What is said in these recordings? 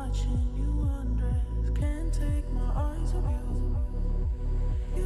watching you undress, can't take my eyes off you.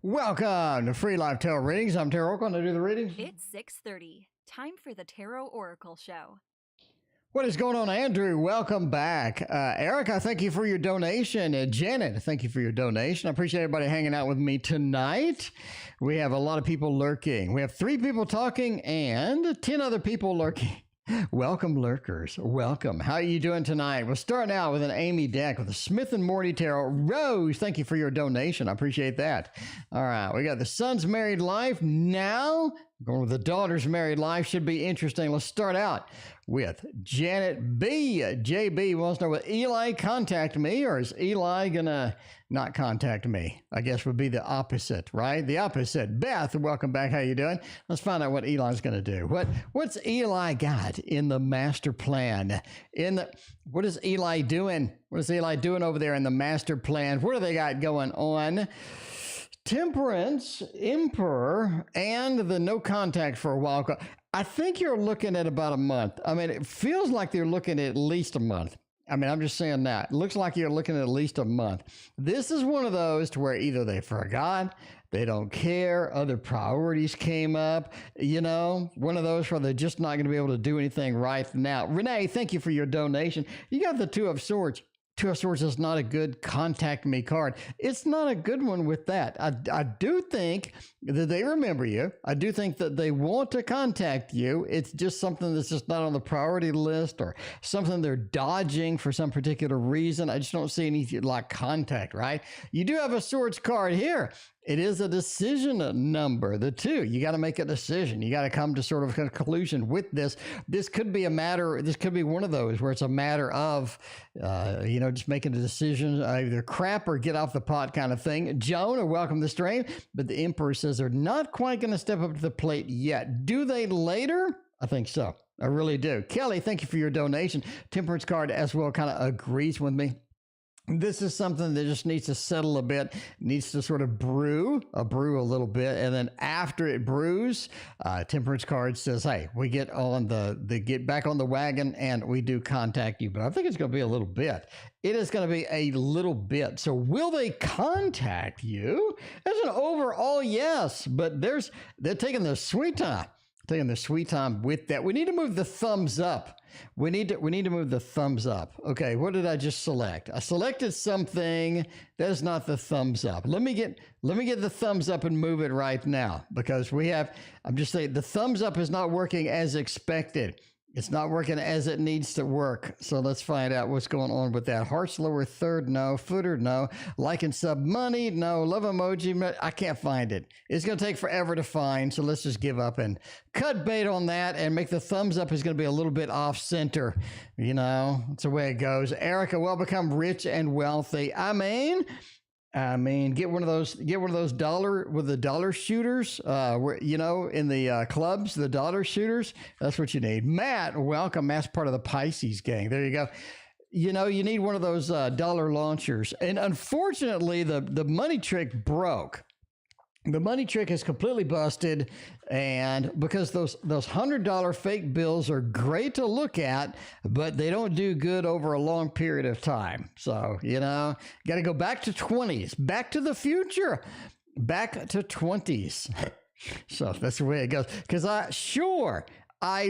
Welcome to Free Live Tarot Readings. I'm Tarot. Going to do the readings. It's 6:30. Time for the Tarot Oracle Show. What is going on, Andrew? Welcome back. Erica, thank you for your donation. Janet, thank you for your donation. I appreciate everybody hanging out with me tonight. We have a lot of people lurking. We have 3 people talking and 10 other people lurking. Welcome, lurkers. Welcome. How are you doing tonight? We'll start out with an Amy deck with a Smith and Morty Tarot. Rose, thank you for your donation. I appreciate that. All right, we got the son's married life. Now, going with the daughter's married life. Should be interesting. Let's start out with Janet B. JB wants to know, will Eli contact me, or is Eli going to not contact me? I guess would be the opposite, right? The opposite. Beth, welcome back. How you doing? Let's find out what Eli's going to do. What's Eli got in the master plan? What is Eli doing? What is Eli doing over there in the master plan? What do they got going on? Temperance, Emperor, and the no contact for a while. I think you're looking at about a month. I mean, it feels like they're looking at least a month. I mean, I'm just saying that. It looks like you're looking at least a month. This is one of those to where either they forgot, they don't care, other priorities came up, you know, one of those where they're just not going to be able to do anything right now. Renee, thank you for your donation. You got the Two of Swords. Two of Swords is not a good contact me card. It's not a good one with that. I do think that they remember you. I do think that they want to contact you. It's just something that's just not on the priority list, or something they're dodging for some particular reason. I just don't see any like contact, right? You do have a Swords card here. It is a decision number, the 2. You got to make a decision. You got to come to sort of a conclusion with this. This could be a matter, this could be one of those where it's a matter of, just making a decision, either crap or get off the pot kind of thing. Joan, welcome to the stream. But the Emperor says they're not quite going to step up to the plate yet. Do they later? I think so. I really do. Kelly, thank you for your donation. Temperance card as well kind of agrees with me. This is something that just needs to settle a bit, needs to sort of brew a little bit. And then after it brews, Temperance card says, hey, we get on get back on the wagon and we do contact you. But I think it's going to be a little bit. It is going to be a little bit. So will they contact you? That's an overall yes, but they're taking their sweet time. Taking their sweet time with that. We need to move the thumbs up. We need to move the thumbs up. Okay, what did I just select? I selected something that is not the thumbs up. Let me get the thumbs up and move it right now, because I'm just saying the thumbs up is not working as expected. It's not working as it needs to work. So let's find out what's going on with that. Hearts lower third, no. Footer, no. Like and sub money, no. Love emoji, I can't find it. It's going to take forever to find. So let's just give up and cut bait on that and make the thumbs up is going to be a little bit off center. You know, that's the way it goes. Erica will become rich and wealthy. I mean, get one of those dollar shooters, in the clubs, the dollar shooters. That's what you need. Matt, welcome. Matt's part of the Pisces gang. There you go. you know, you need one of those dollar launchers. And unfortunately, the money trick broke. The money trick is completely busted, and because those $100 fake bills are great to look at, but they don't do good over a long period of time. So, you know, got to go back to 20s, back to the future, back to 20s. So that's the way it goes. Because I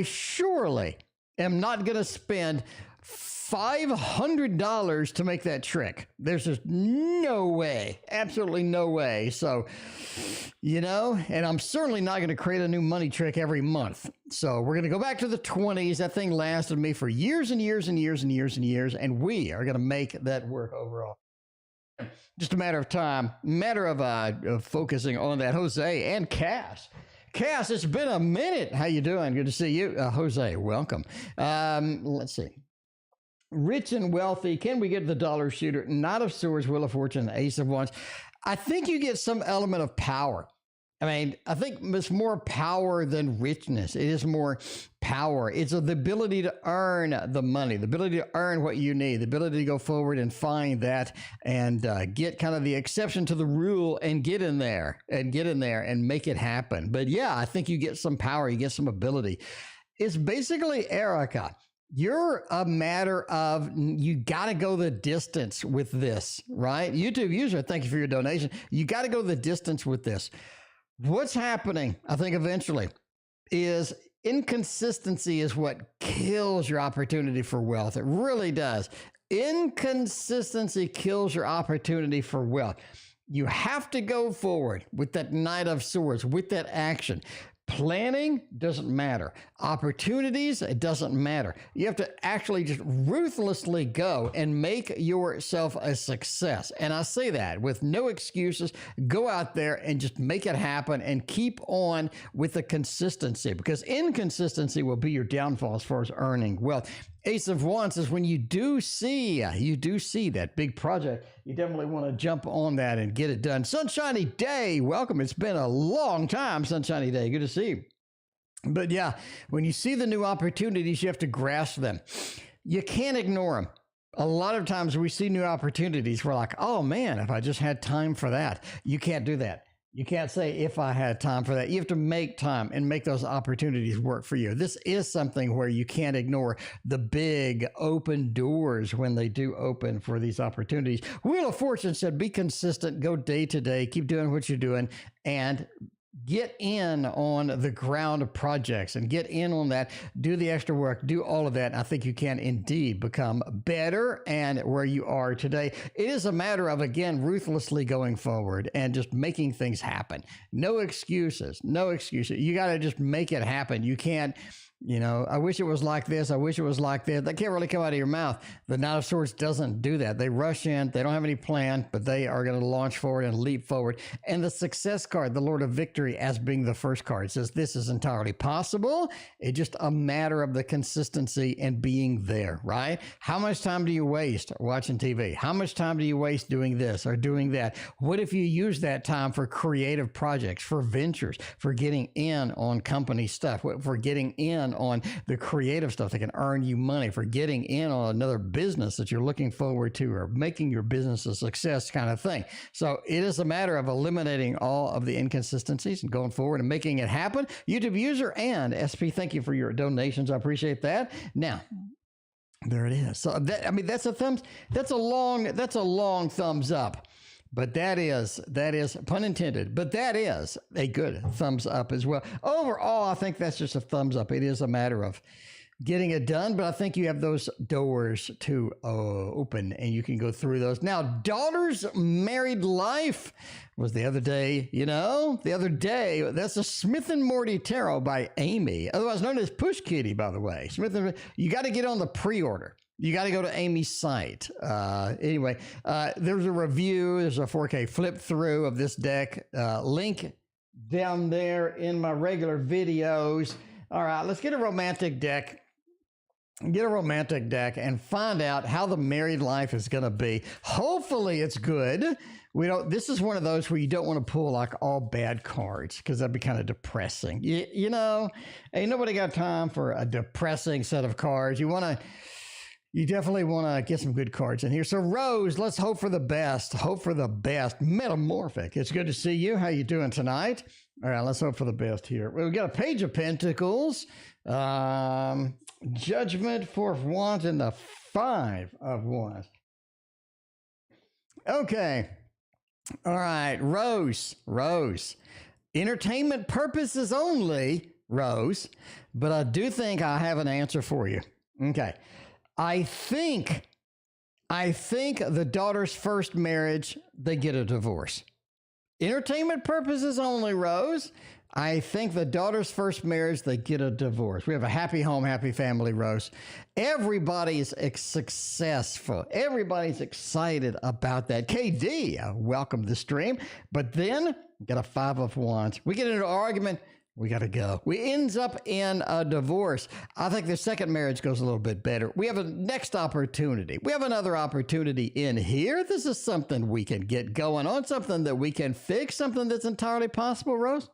surely am not going to spend $500 to make that trick. There's just no way, absolutely no way. So, you know, and I'm certainly not going to create a new money trick every month. So we're going to go back to the 20s. That thing lasted me for years and years and years and years and years, and we are going to make that work overall. Just a matter of time, matter of focusing on that. Jose and Cass. Cass, it's been a minute. How you doing? Good to see you. Jose, welcome. Let's see. Rich and wealthy. Can we get the dollar shooter? Knight of Swords, Wheel of Fortune, Ace of Wands. I think you get some element of power. I mean, I think it's more power than richness. It is more power. It's the ability to earn the money, the ability to earn what you need, the ability to go forward and find that and get kind of the exception to the rule and get in there and make it happen. But yeah, I think you get some power, you get some ability. It's basically, Erica, you're a matter of, you got to go the distance with this, right? YouTube user, thank you for your donation. You got to go the distance with this. What's happening, I think eventually, is inconsistency is what kills your opportunity for wealth. It really does. Inconsistency kills your opportunity for wealth. You have to go forward with that Knight of Swords, with that action. Planning doesn't matter. Opportunities, it doesn't matter. You have to actually just ruthlessly go and make yourself a success. And I say that with no excuses. Go out there and just make it happen and keep on with the consistency, because inconsistency will be your downfall as far as earning wealth. Ace of Wands is when you do see that big project, you definitely want to jump on that and get it done. Sunshiny Day, welcome. It's been a long time, Sunshiny Day. Good to see you. But yeah, when you see the new opportunities, you have to grasp them. You can't ignore them. A lot of times we see new opportunities. We're like, oh man, if I just had time for that. You can't do that. You can't say, if I had time for that. You have to make time and make those opportunities work for you. This is something where you can't ignore the big open doors when they do open for these opportunities. Wheel of Fortune said, be consistent, go day to day, keep doing what you're doing, and get in on the ground of projects and get in on that, do the extra work, do all of that. I think you can indeed become better and where you are today. It is a matter of, again, ruthlessly going forward and just making things happen. No excuses, no excuses. You got to just make it happen. You can't, you know, I wish it was like this. I wish it was like that. That can't really come out of your mouth. The Knight of Swords doesn't do that. They rush in. They don't have any plan, but they are going to launch forward and leap forward. And the success card, the Lord of Victory, as being the first card, says this is entirely possible. It's just a matter of the consistency and being there, right? How much time do you waste watching TV? How much time do you waste doing this or doing that? What if you use that time for creative projects, for ventures, for getting in on company stuff, for getting in on the creative stuff that can earn you money, for getting in on another business that you're looking forward to, or making your business a success kind of thing. So it is a matter of eliminating all of the inconsistencies and going forward and making it happen. YouTube user and SP, thank you for your donations. I appreciate that. Now, there it is. So that, I mean, that's a long thumbs up. But that is pun intended, but that is a good thumbs up as well. Overall, I think that's just a thumbs up. It is a matter of getting it done, but I think you have those doors to open and you can go through those. Now, daughter's married life was the other day, that's a Smith and Morty Tarot by Amy, otherwise known as Push Kitty, by the way. You got to get on the pre-order. You got to go to Amy's site. Anyway, there's a review. There's a 4K flip through of this deck. Link down there in my regular videos. All right, let's get a romantic deck. Get a romantic deck and find out how the married life is going to be. Hopefully it's good. This is one of those where you don't want to pull like all bad cards, because that'd be kind of depressing. You know, ain't nobody got time for a depressing set of cards. You want You definitely want to get some good cards in here. So Rose, let's hope for the best. Hope for the best. Metamorphic. It's good to see you. How you doing tonight? All right, let's hope for the best here. We've got a Page of Pentacles, Judgment, Four of Wands, and the Five of Wands. Okay. All right, Rose. Entertainment purposes only, Rose, but I do think I have an answer for you. Okay. I think the daughter's first marriage, they get a divorce. Entertainment purposes only, Rose. I think the daughter's first marriage, they get a divorce. We have a happy home, happy family, Rose. Everybody's successful. Everybody's excited about that. KD, welcome to the stream. But then, got a Five of Wands. We get into an argument. We got to go. We ends up in a divorce. I think the second marriage goes a little bit better. We have a next opportunity. We have another opportunity in here. This is something we can get going on, something that we can fix, something that's entirely possible, Rose.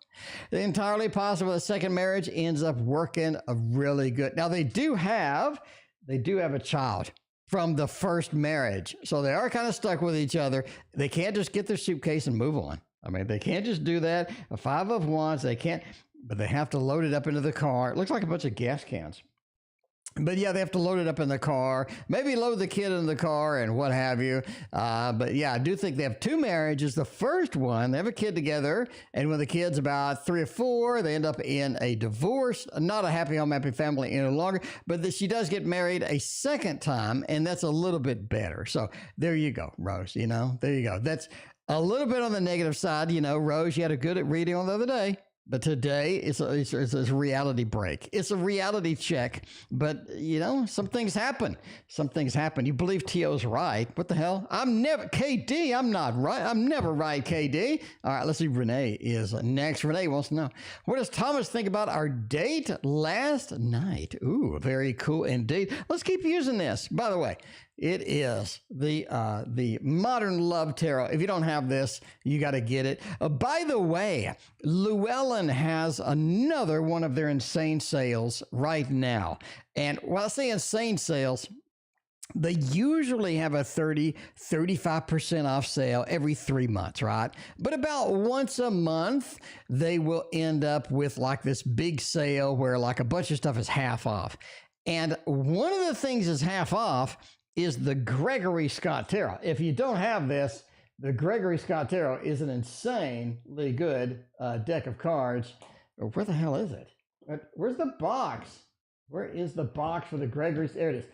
Entirely possible. The second marriage ends up working really good. Now, they do have a child from the first marriage. So they are kind of stuck with each other. They can't just get their suitcase and move on. I mean, they can't just do that. A Five of Wands, they can't. But they have to load it up into the car. It looks like a bunch of gas cans. But yeah, they have to load it up in the car, maybe load the kid in the car and what have you. But yeah, I do think they have two marriages. The first one, they have a kid together. And when the kid's about 3 or 4, they end up in a divorce. Not a happy home, happy family any longer. But she does get married a second time. And that's a little bit better. So there you go, Rose. There you go. That's a little bit on the negative side. Rose, you had a good reading on the other day. But today, it's a reality break. It's a reality check. But, some things happen. Some things happen. You believe T.O.'s right. What the hell? KD, I'm not right. I'm never right, KD. All right, let's see. Renee is next. Renee wants to know, what does Thomas think about our date last night? Ooh, very cool indeed. Let's keep using this. By the way, it is the Modern Love Tarot. If you don't have this, you got to get it. By the way, Llewellyn has another one of their insane sales right now. And when I say insane sales, they usually have a 35% off sale every 3 months, right? But about once a month, they will end up with like this big sale where like a bunch of stuff is half off. And one of the things is half off is the Gregory Scott Tarot. If you don't have this, the Gregory Scott Tarot is an insanely good deck of cards. Where the hell is it? Where's the box? Where is the box for the Gregory? There it is.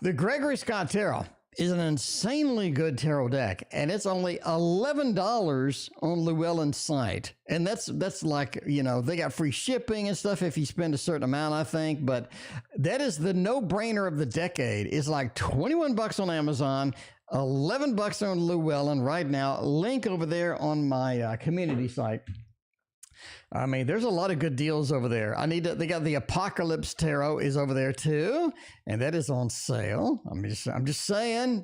The Gregory Scott Tarot is an insanely good tarot deck, and it's only $11 on Llewellyn's site. And that's like, they got free shipping and stuff if you spend a certain amount, I think. But that is the no-brainer of the decade. It's like $21 on Amazon, $11 on Llewellyn right now. Link over there on my community site. I mean, there's a lot of good deals over there. They got the Apocalypse Tarot is over there too, and that is on sale. I'm just saying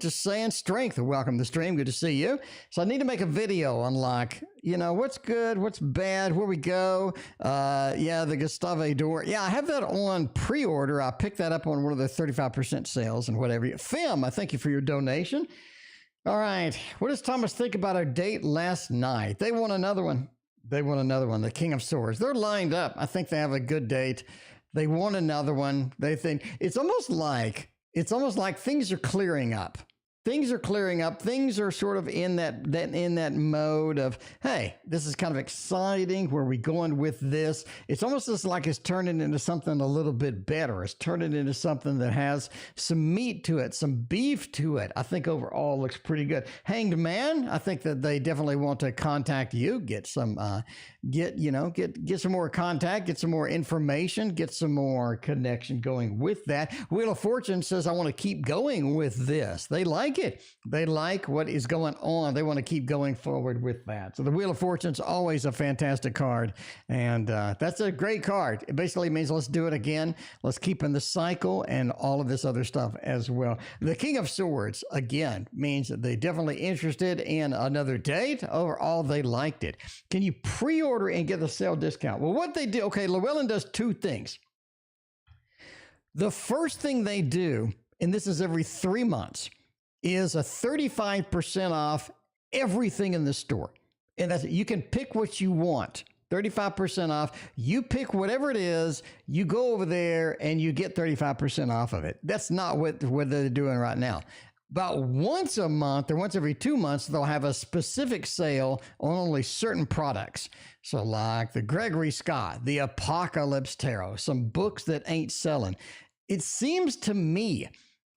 strength. Welcome to the stream. Good to see you. So I need to make a video on like, what's good, what's bad, where we go. The Gustave Dore. Yeah, I have that on pre-order. I picked that up on one of the 35% sales and whatever. Fim, I thank you for your donation. All right. What does Thomas think about our date last night? They want another one. The King of Swords. They're lined up. I think they have a good date. They want another one. They think it's almost like things are clearing up. Things are clearing up. Things are sort of in that mode of, hey, this is kind of exciting. Where are we going with this? It's almost just like it's turning into something a little bit better. It's turning into something that has some meat to it, some beef to it. I think overall looks pretty good. Hanged Man, I think that they definitely want to contact you, get some more contact, get some more information, get some more connection going with that. Wheel of Fortune says, I want to keep going with this. They like it. They like what is going on. They want to keep going forward with that. So the Wheel of Fortune's always a fantastic card. And that's a great card. It basically means let's do it again. Let's keep in the cycle and all of this other stuff as well. The King of Swords, again, means that they're definitely interested in another date. Overall, they liked it. Can you pre-order and get the sale discount? Well, what they do, okay, Llewellyn does two things. The first thing they do and this is every 3 months, is a 35% off everything in the store. And that's, you can pick what you want. 35% off. You pick whatever it is, you go over there and you get 35% off of it. That's not what they're doing right now. About once a month or once every 2 months, they'll have a specific sale on only certain products. So like the Gregory Scott, the Apocalypse Tarot, some books that ain't selling. It seems to me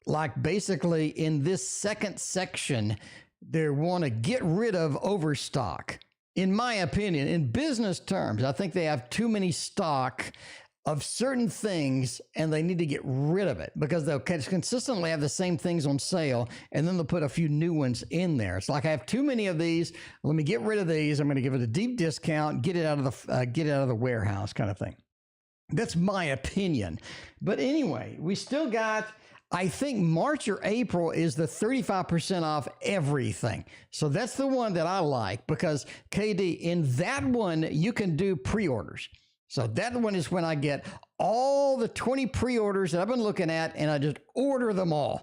like basically in this second section, they want to get rid of overstock. In my opinion, in business terms, I think they have too many stock of certain things and they need to get rid of it because they'll consistently have the same things on sale and then they'll put a few new ones in there. It's like I have too many of these. Let me get rid of these. I'm going to give it a deep discount, get it out of the warehouse kind of thing. That's my opinion. But anyway, we still got, I think March or April is the 35% off everything. So that's the one that I like because KD, in that one, you can do pre-orders. So that one is when I get all the 20 pre-orders that I've been looking at and I just order them all.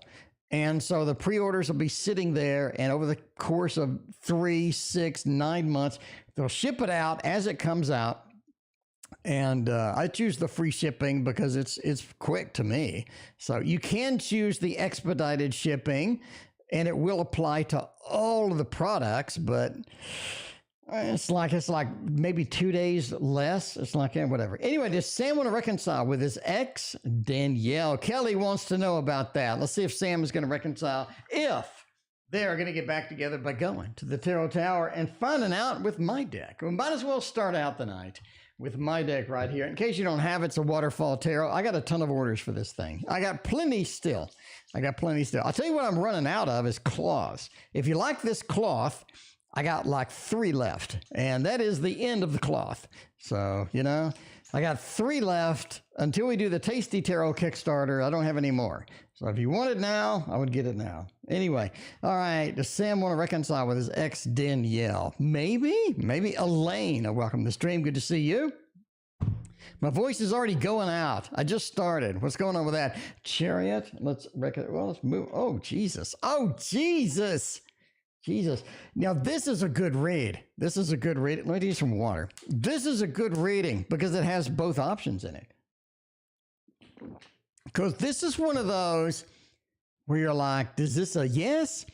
And so the pre-orders will be sitting there and over the course of 3, 6, 9 months, they'll ship it out as it comes out. And I choose the free shipping because it's quick to me. So you can choose the expedited shipping and it will apply to all of the products, but it's like maybe 2 days less. It's like, whatever. Anyway, does Sam want to reconcile with his ex, Danielle? Kelly wants to know about that. Let's see if Sam is going to reconcile if they're going to get back together by going to the Tarot Tower and finding out with my deck. We might as well start out the night with my deck right here. In case you don't have it, it's a Waterfall Tarot. I got a ton of orders for this thing. I got plenty still. I'll tell you what I'm running out of is cloths. If you like this cloth, I got like 3 left, and that is the end of the cloth. So, I got 3 left until we do the Tasty Tarot Kickstarter. I don't have any more. So if you want it now, I would get it now. Anyway, all right, does Sam want to reconcile with his ex, Danielle? Maybe Elaine. Welcome to the stream. Good to see you. My voice is already going out. I just started. What's going on with that? Chariot. Let's move. Oh, Jesus. Jesus. Now, this is a good read. Let me do some water. This is a good reading because it has both options in it. Because this is one of those where you're like, is this a yes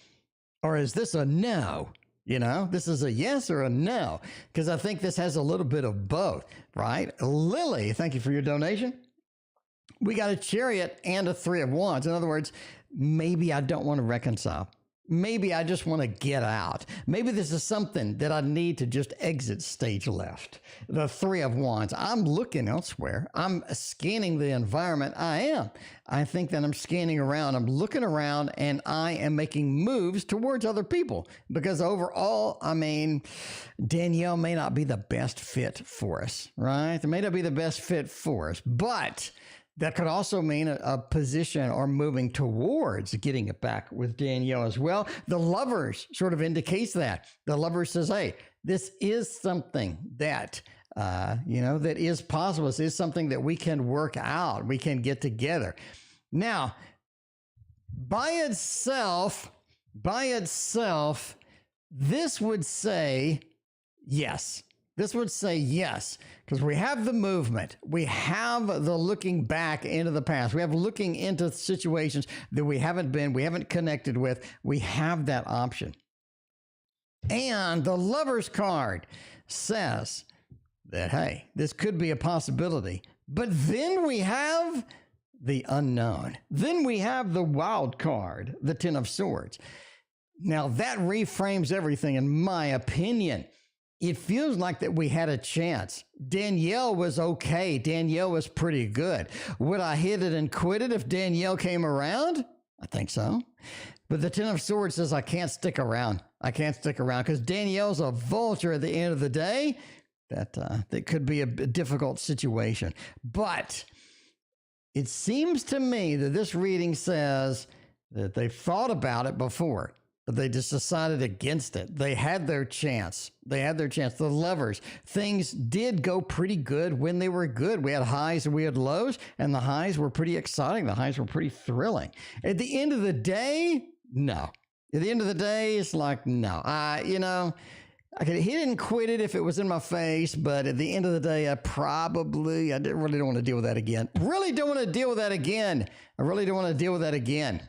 or is this a no? This is a yes or a no. Because I think this has a little bit of both, right? Lily, thank you for your donation. We got a Chariot and a 3 of Wands. In other words, maybe I don't want to reconcile. Maybe I just want to get out. Maybe this is something that I need to just exit stage left. The 3 of Wands. I'm looking elsewhere. I'm scanning the environment. I think that I'm scanning around. I'm looking around and I am making moves towards other people because overall, Danielle may not be the best fit for us, right? It may not be the best fit for us, but that could also mean a position or moving towards getting it back with Danielle as well. The Lovers sort of indicates that. The Lovers says, hey, this is something that, that is possible. This is something that we can work out. We can get together. Now, by itself, this would say yes. This would say yes, because we have the movement. We have the looking back into the past. We have looking into situations that we haven't connected with. We have that option. And the Lover's card says that, hey, this could be a possibility. But then we have the unknown. Then we have the wild card, the 10 of Swords. Now, that reframes everything, in my opinion. It feels like that we had a chance. Danielle was okay. Danielle was pretty good. Would I hit it and quit it if Danielle came around? I think so. But the 10 of Swords says I can't stick around. Because Danielle's a vulture at the end of the day. That could be a difficult situation. But it seems to me that this reading says that they've thought about it before. but they just decided against it. They had their chance. The lovers. Things did go pretty good when they were good. We had highs and we had lows, and the highs were pretty exciting. The highs were pretty thrilling. At the end of the day, no. At the end of the day, it's like, no. I could hit it and quit it if it was in my face, but at the end of the day, I really don't want to deal with that again. I really don't want to deal with that again.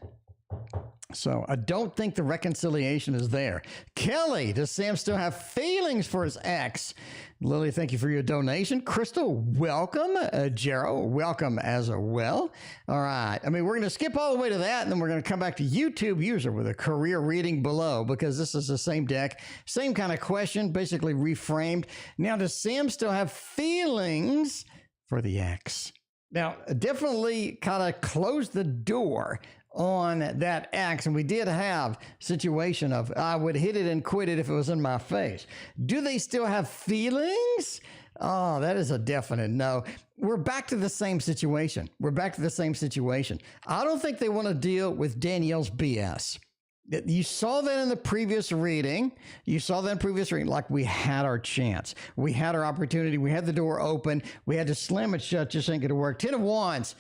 So I don't think the reconciliation is there. Kelly, does Sam still have feelings for his ex? Lily, thank you for your donation. Crystal, welcome. Jero, welcome as well. All right. We're going to skip all the way to that, and then we're going to come back to YouTube user with a career reading below, because this is the same deck, same kind of question, basically reframed. Now, does Sam still have feelings for the ex? Now, definitely kind of close the door on that ex, and we did have situation of I would hit it and quit it if it was in my face. Do they still have feelings? Oh, that is a definite no. We're back to the same situation. I don't think they want to deal with Danielle's BS. You saw that in the previous reading. Like, we had our chance. We had our opportunity. We had the door open. We had to slam it shut. Just ain't going to work. Ten of Wands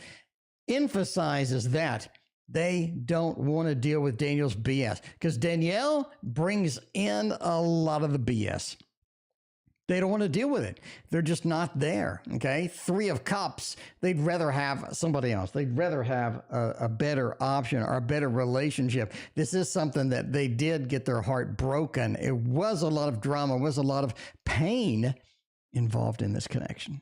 emphasizes that they don't want to deal with Danielle's BS, because Danielle brings in a lot of the BS. They don't want to deal with it. They're just not there, okay? Three of Cups, they'd rather have somebody else. They'd rather have a better option or a better relationship. This is something that they did get their heart broken. It was a lot of drama, was a lot of pain involved in this connection.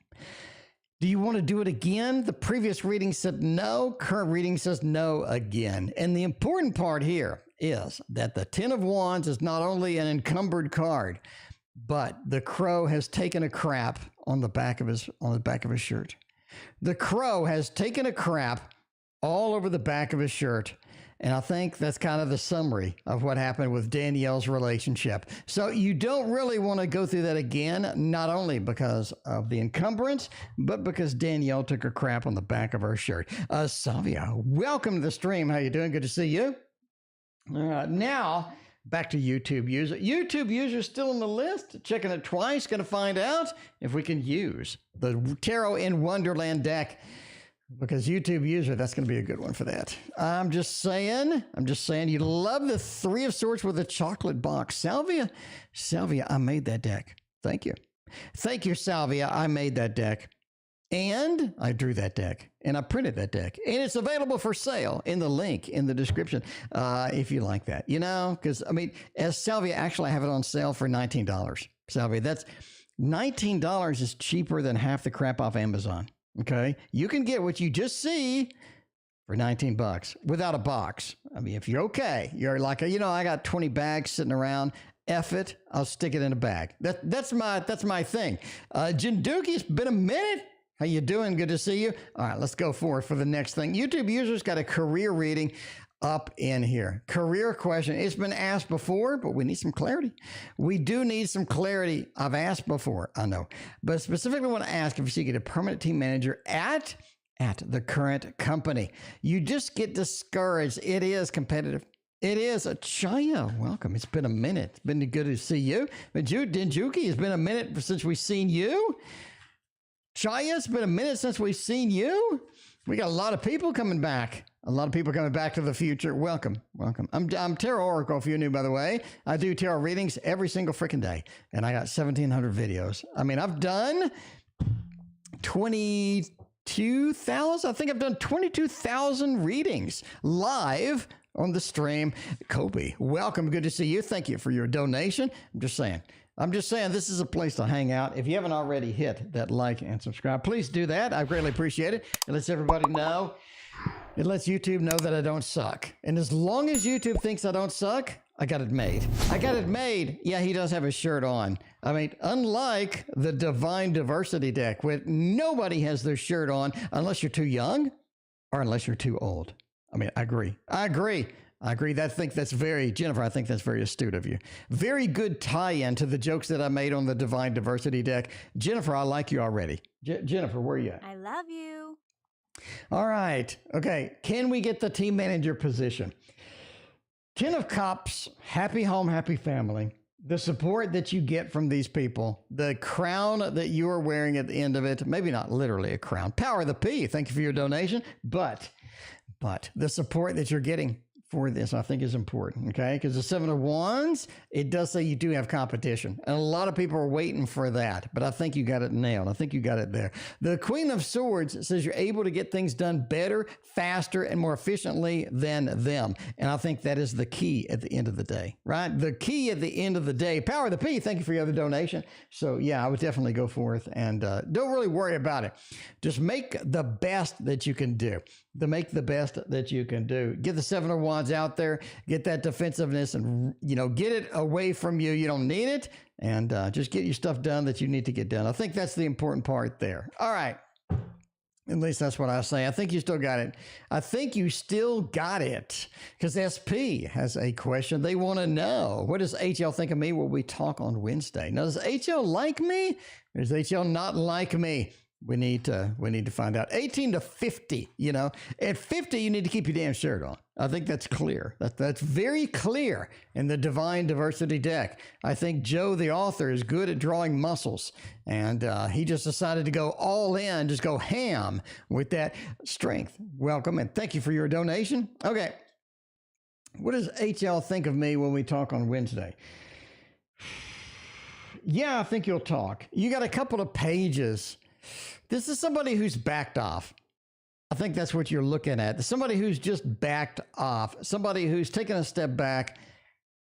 Do you want to do it again? The previous reading said no. Current reading says no again. And the important part here is that the Ten of Wands is not only an encumbered card, but the crow has taken a crap on the back of his shirt. The crow has taken a crap all over the back of his shirt. And I think that's kind of the summary of what happened with Danielle's relationship. So you don't really want to go through that again, not only because of the encumbrance, but because Danielle took a crap on the back of her shirt. Savia, welcome to the stream. How you doing? Good to see you. Now, back to YouTube user. YouTube user still on the list. Checking it twice. Going to find out if we can use the Tarot in Wonderland deck. Because YouTube user, that's going to be a good one for that. I'm just saying, you love the Three of Swords with a chocolate box. Salvia, I made that deck. Thank you, Salvia. I made that deck. And I drew that deck. And I printed that deck. And it's available for sale in the link in the description if you like that. Because, as Salvia, actually I have it on sale for $19. Salvia, that's $19 is cheaper than half the crap off Amazon. Okay, you can get what you just see for $19 without a box. If you're okay, you're like, I got 20 bags sitting around. F it, I'll stick it in a bag. That's my thing. Jinduki, it's been a minute. How you doing? Good to see you. All right, let's go forward for the next thing. YouTube users got a career reading up in here. Career question. It's been asked before, but we need some clarity. We do need some clarity. I've asked before, I know, but specifically want to ask if you get a permanent team manager at the current company. You just get discouraged. It is competitive. It is. Chaya, welcome. It's been a minute. It's been good to see you. But Dinjuki, it's been a minute since we've seen you. Chaya, it's been a minute since we've seen you. We got a lot of people coming back. To the future. Welcome. I'm Tarot Oracle, if you're new, by the way. I do tarot readings every single freaking day. And I got 1,700 videos. I've done 22,000. I think I've done 22,000 readings live on the stream. Kobe, welcome. Good to see you. Thank you for your donation. I'm just saying this is a place to hang out. If you haven't already hit that like and subscribe, please do that. I greatly appreciate it. It lets everybody know. It lets YouTube know that I don't suck. And as long as YouTube thinks I don't suck, I got it made. Yeah, he does have his shirt on. Unlike the Divine Diversity deck, where nobody has their shirt on unless you're too young or unless you're too old. I agree. Jennifer, I think that's very astute of you. Very good tie-in to the jokes that I made on the Divine Diversity deck. Jennifer, I like you already. Jennifer, where are you at? I love you. All right. Okay. Can we get the team manager position? Ten of Cups, happy home, happy family. The support that you get from these people, the crown that you are wearing at the end of it, maybe not literally a crown. Power of the P, thank you for your donation. But the support that you're getting for this, I think, is important, okay? Because the Seven of Wands, it does say you do have competition. And a lot of people are waiting for that, but I think you got it nailed. I think you got it there. The Queen of Swords says you're able to get things done better, faster, and more efficiently than them. And I think that is the key at the end of the day, right? The key at the end of the day. Power of the P, thank you for your other donation. So, yeah, I would definitely go forth and don't really worry about it. Just make the best that you can do. Make the best that you can do. Get the Seven of Wands out there, get that defensiveness and, get it away from you. You don't need it, and just get your stuff done that you need to get done. I think that's the important part there. All right. At least that's what I say. I think you still got it. I think you still got it, because SP has a question. They want to know, what does HL think of me when we talk on Wednesday? Now, does HL like me, or does HL not like me? We need to find out. 18 to 50, At 50, you need to keep your damn shirt on. I think that's clear. That's very clear in the Divine Diversity deck. I think Joe, the author, is good at drawing muscles. And he just decided to go all in, just go ham with that strength. Welcome, and thank you for your donation. Okay. What does HL think of me when we talk on Wednesday? Yeah, I think you'll talk. You got a couple of pages. This is somebody who's backed off. I think that's what you're looking at. Somebody who's just backed off. Somebody who's taken a step back.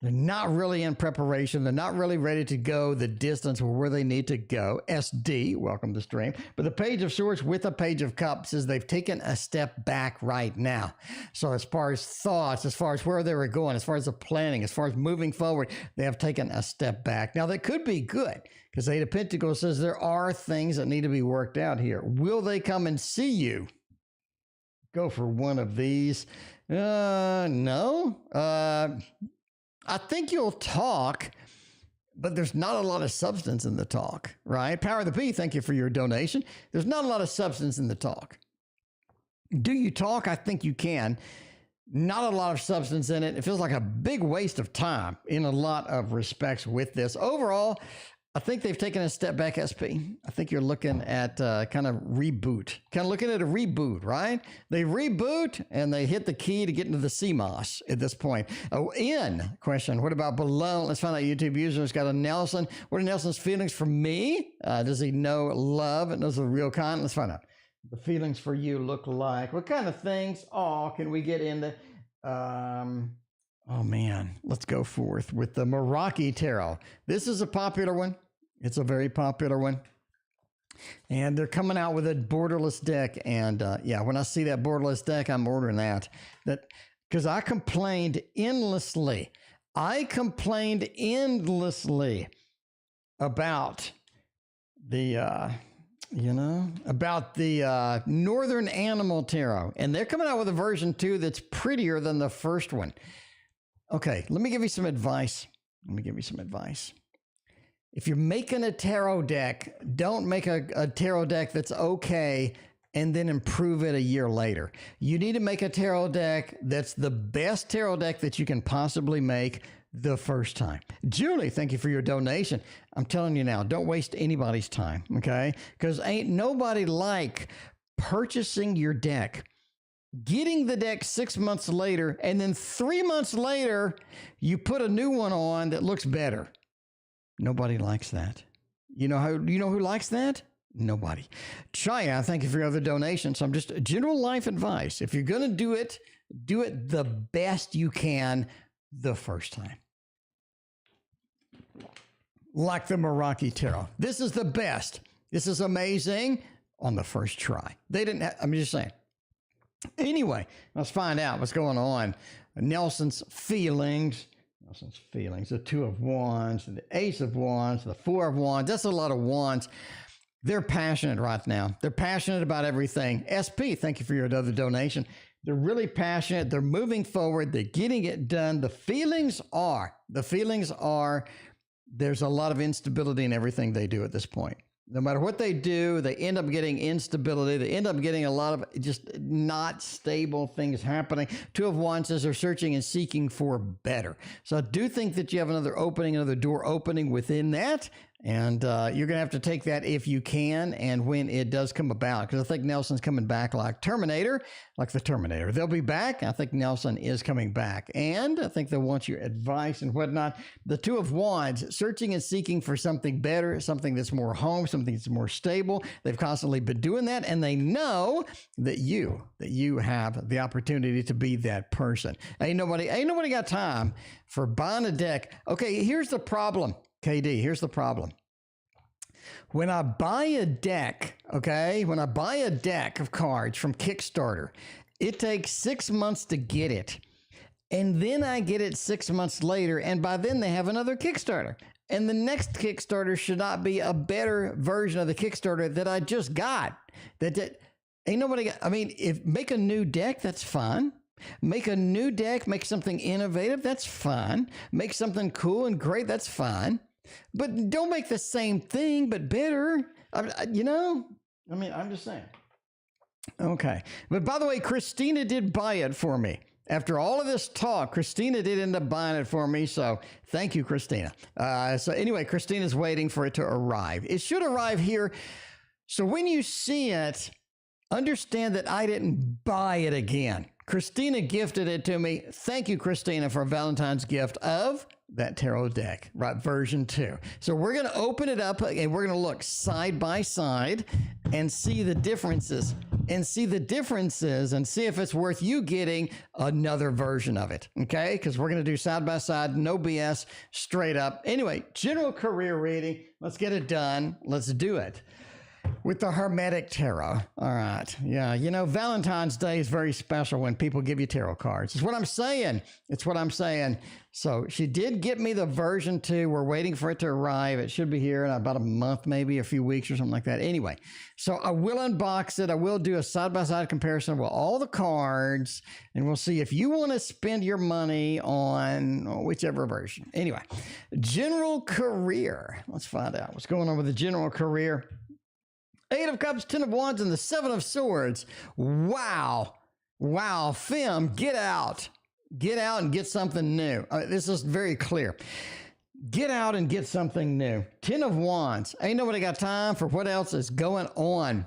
They're not really in preparation. They're not really ready to go the distance where they need to go. SD, welcome to stream. But the Page of Swords with a Page of Cups says they've taken a step back right now. So as far as thoughts, as far as where they were going, as far as the planning, as far as moving forward, they have taken a step back. Now, that could be good, because Eight of Pentacles says there are things that need to be worked out here. Will they come and see you? Go for one of these. No. I think you'll talk, but there's not a lot of substance in the talk, right? Power of the P, thank you for your donation. There's not a lot of substance in the talk. Do you talk? I think you can. Not a lot of substance in it. It feels like a big waste of time in a lot of respects with this. Overall, I think they've taken a step back, SP. I think you're looking at kind of reboot. Kind of looking at a reboot, right? They reboot and they hit the key to get into the CMOS at this point. Oh, in question, what about below? Let's find out. YouTube user's got a Nelson. What are Nelson's feelings for me? Does he know love and knows the real kind? Let's find out. The feelings for you look like. What kind of things? Can we get into? Oh man, let's go forth with the Meraki Tarot. This is a popular one. It's a very popular one. And they're coming out with a borderless deck. And yeah, when I see that borderless deck, I'm ordering that. Because I complained endlessly. About the Northern Animal Tarot. And they're coming out with a version 2 that's prettier than the first one. Okay, let me give you some advice. If you're making a tarot deck, don't make a tarot deck that's okay and then improve it a year later. You need to make a tarot deck that's the best tarot deck that you can possibly make the first time. Julie, thank you for your donation. I'm telling you now, don't waste anybody's time, okay? Because ain't nobody like purchasing your deck, getting the deck 6 months later, and then 3 months later, you put a new one on that looks better. Nobody likes that. You know who likes that? Nobody. Chaya, thank you for your other donations. So I'm just general life advice. If you're going to do it the best you can the first time. Like the Meraki Tarot. This is the best. This is amazing on the first try. I'm just saying. Anyway, let's find out what's going on. Nelson's feelings, the Two of Wands, the Ace of Wands, the Four of Wands. That's a lot of wands. They're passionate right now. They're passionate about everything. SP, thank you for your other donation. They're really passionate. They're moving forward. They're getting it done. The feelings are, there's a lot of instability in everything they do at this point. No matter what they do, they end up getting instability. They end up getting a lot of just not stable things happening. Two of Wands says they're searching and seeking for better. So I do think that you have another opening, another door opening within that. And you're going to have to take that if you can and when it does come about. Because I think Nelson's coming back like the Terminator. They'll be back. I think Nelson is coming back. And I think they'll want your advice and whatnot. The Two of Wands, searching and seeking for something better, something that's more home, something that's more stable. They've constantly been doing that. And they know that you have the opportunity to be that person. Ain't nobody got time for buying a deck. Okay, here's the problem. KD, here's the problem. When I buy a deck, when I buy a deck of cards from Kickstarter, it takes 6 months to get it. And then I get it 6 months later, and by then they have another Kickstarter. And the next Kickstarter should not be a better version of the Kickstarter that I just got. That ain't nobody got, if make a new deck, that's fine. Make a new deck, make something innovative, that's fine. Make something cool and great, that's fine. But don't make the same thing, but better. I'm just saying. Okay. But by the way, Christina did buy it for me. After all of this talk, Christina did end up buying it for me. So thank you, Christina. So anyway, Christina's waiting for it to arrive. It should arrive here. So when you see it, understand that I didn't buy it again. Christina gifted it to me. Thank you, Christina, for Valentine's gift of that tarot deck, right? Version 2. So we're going to open it up and we're going to look side by side and see the differences and see if it's worth you getting another version of it. Okay. Because we're going to do side by side, no BS, straight up. Anyway, general career reading. Let's get it done. Let's do it. With the Hermetic Tarot. All right. Yeah. Valentine's Day is very special when people give you tarot cards. It's what I'm saying. So she did get me the version 2. We're waiting for it to arrive. It should be here in about a month, maybe a few weeks or something like that. Anyway, so I will unbox it. I will do a side-by-side comparison with all the cards, and we'll see if you want to spend your money on whichever version. Anyway, general career. Let's find out what's going on with the general career. 8 of Cups, 10 of Wands, and the 7 of Swords. Wow. Fem, get out. Get out and get something new. This is very clear. Get out and get something new. 10 of Wands. Ain't nobody got time for what else is going on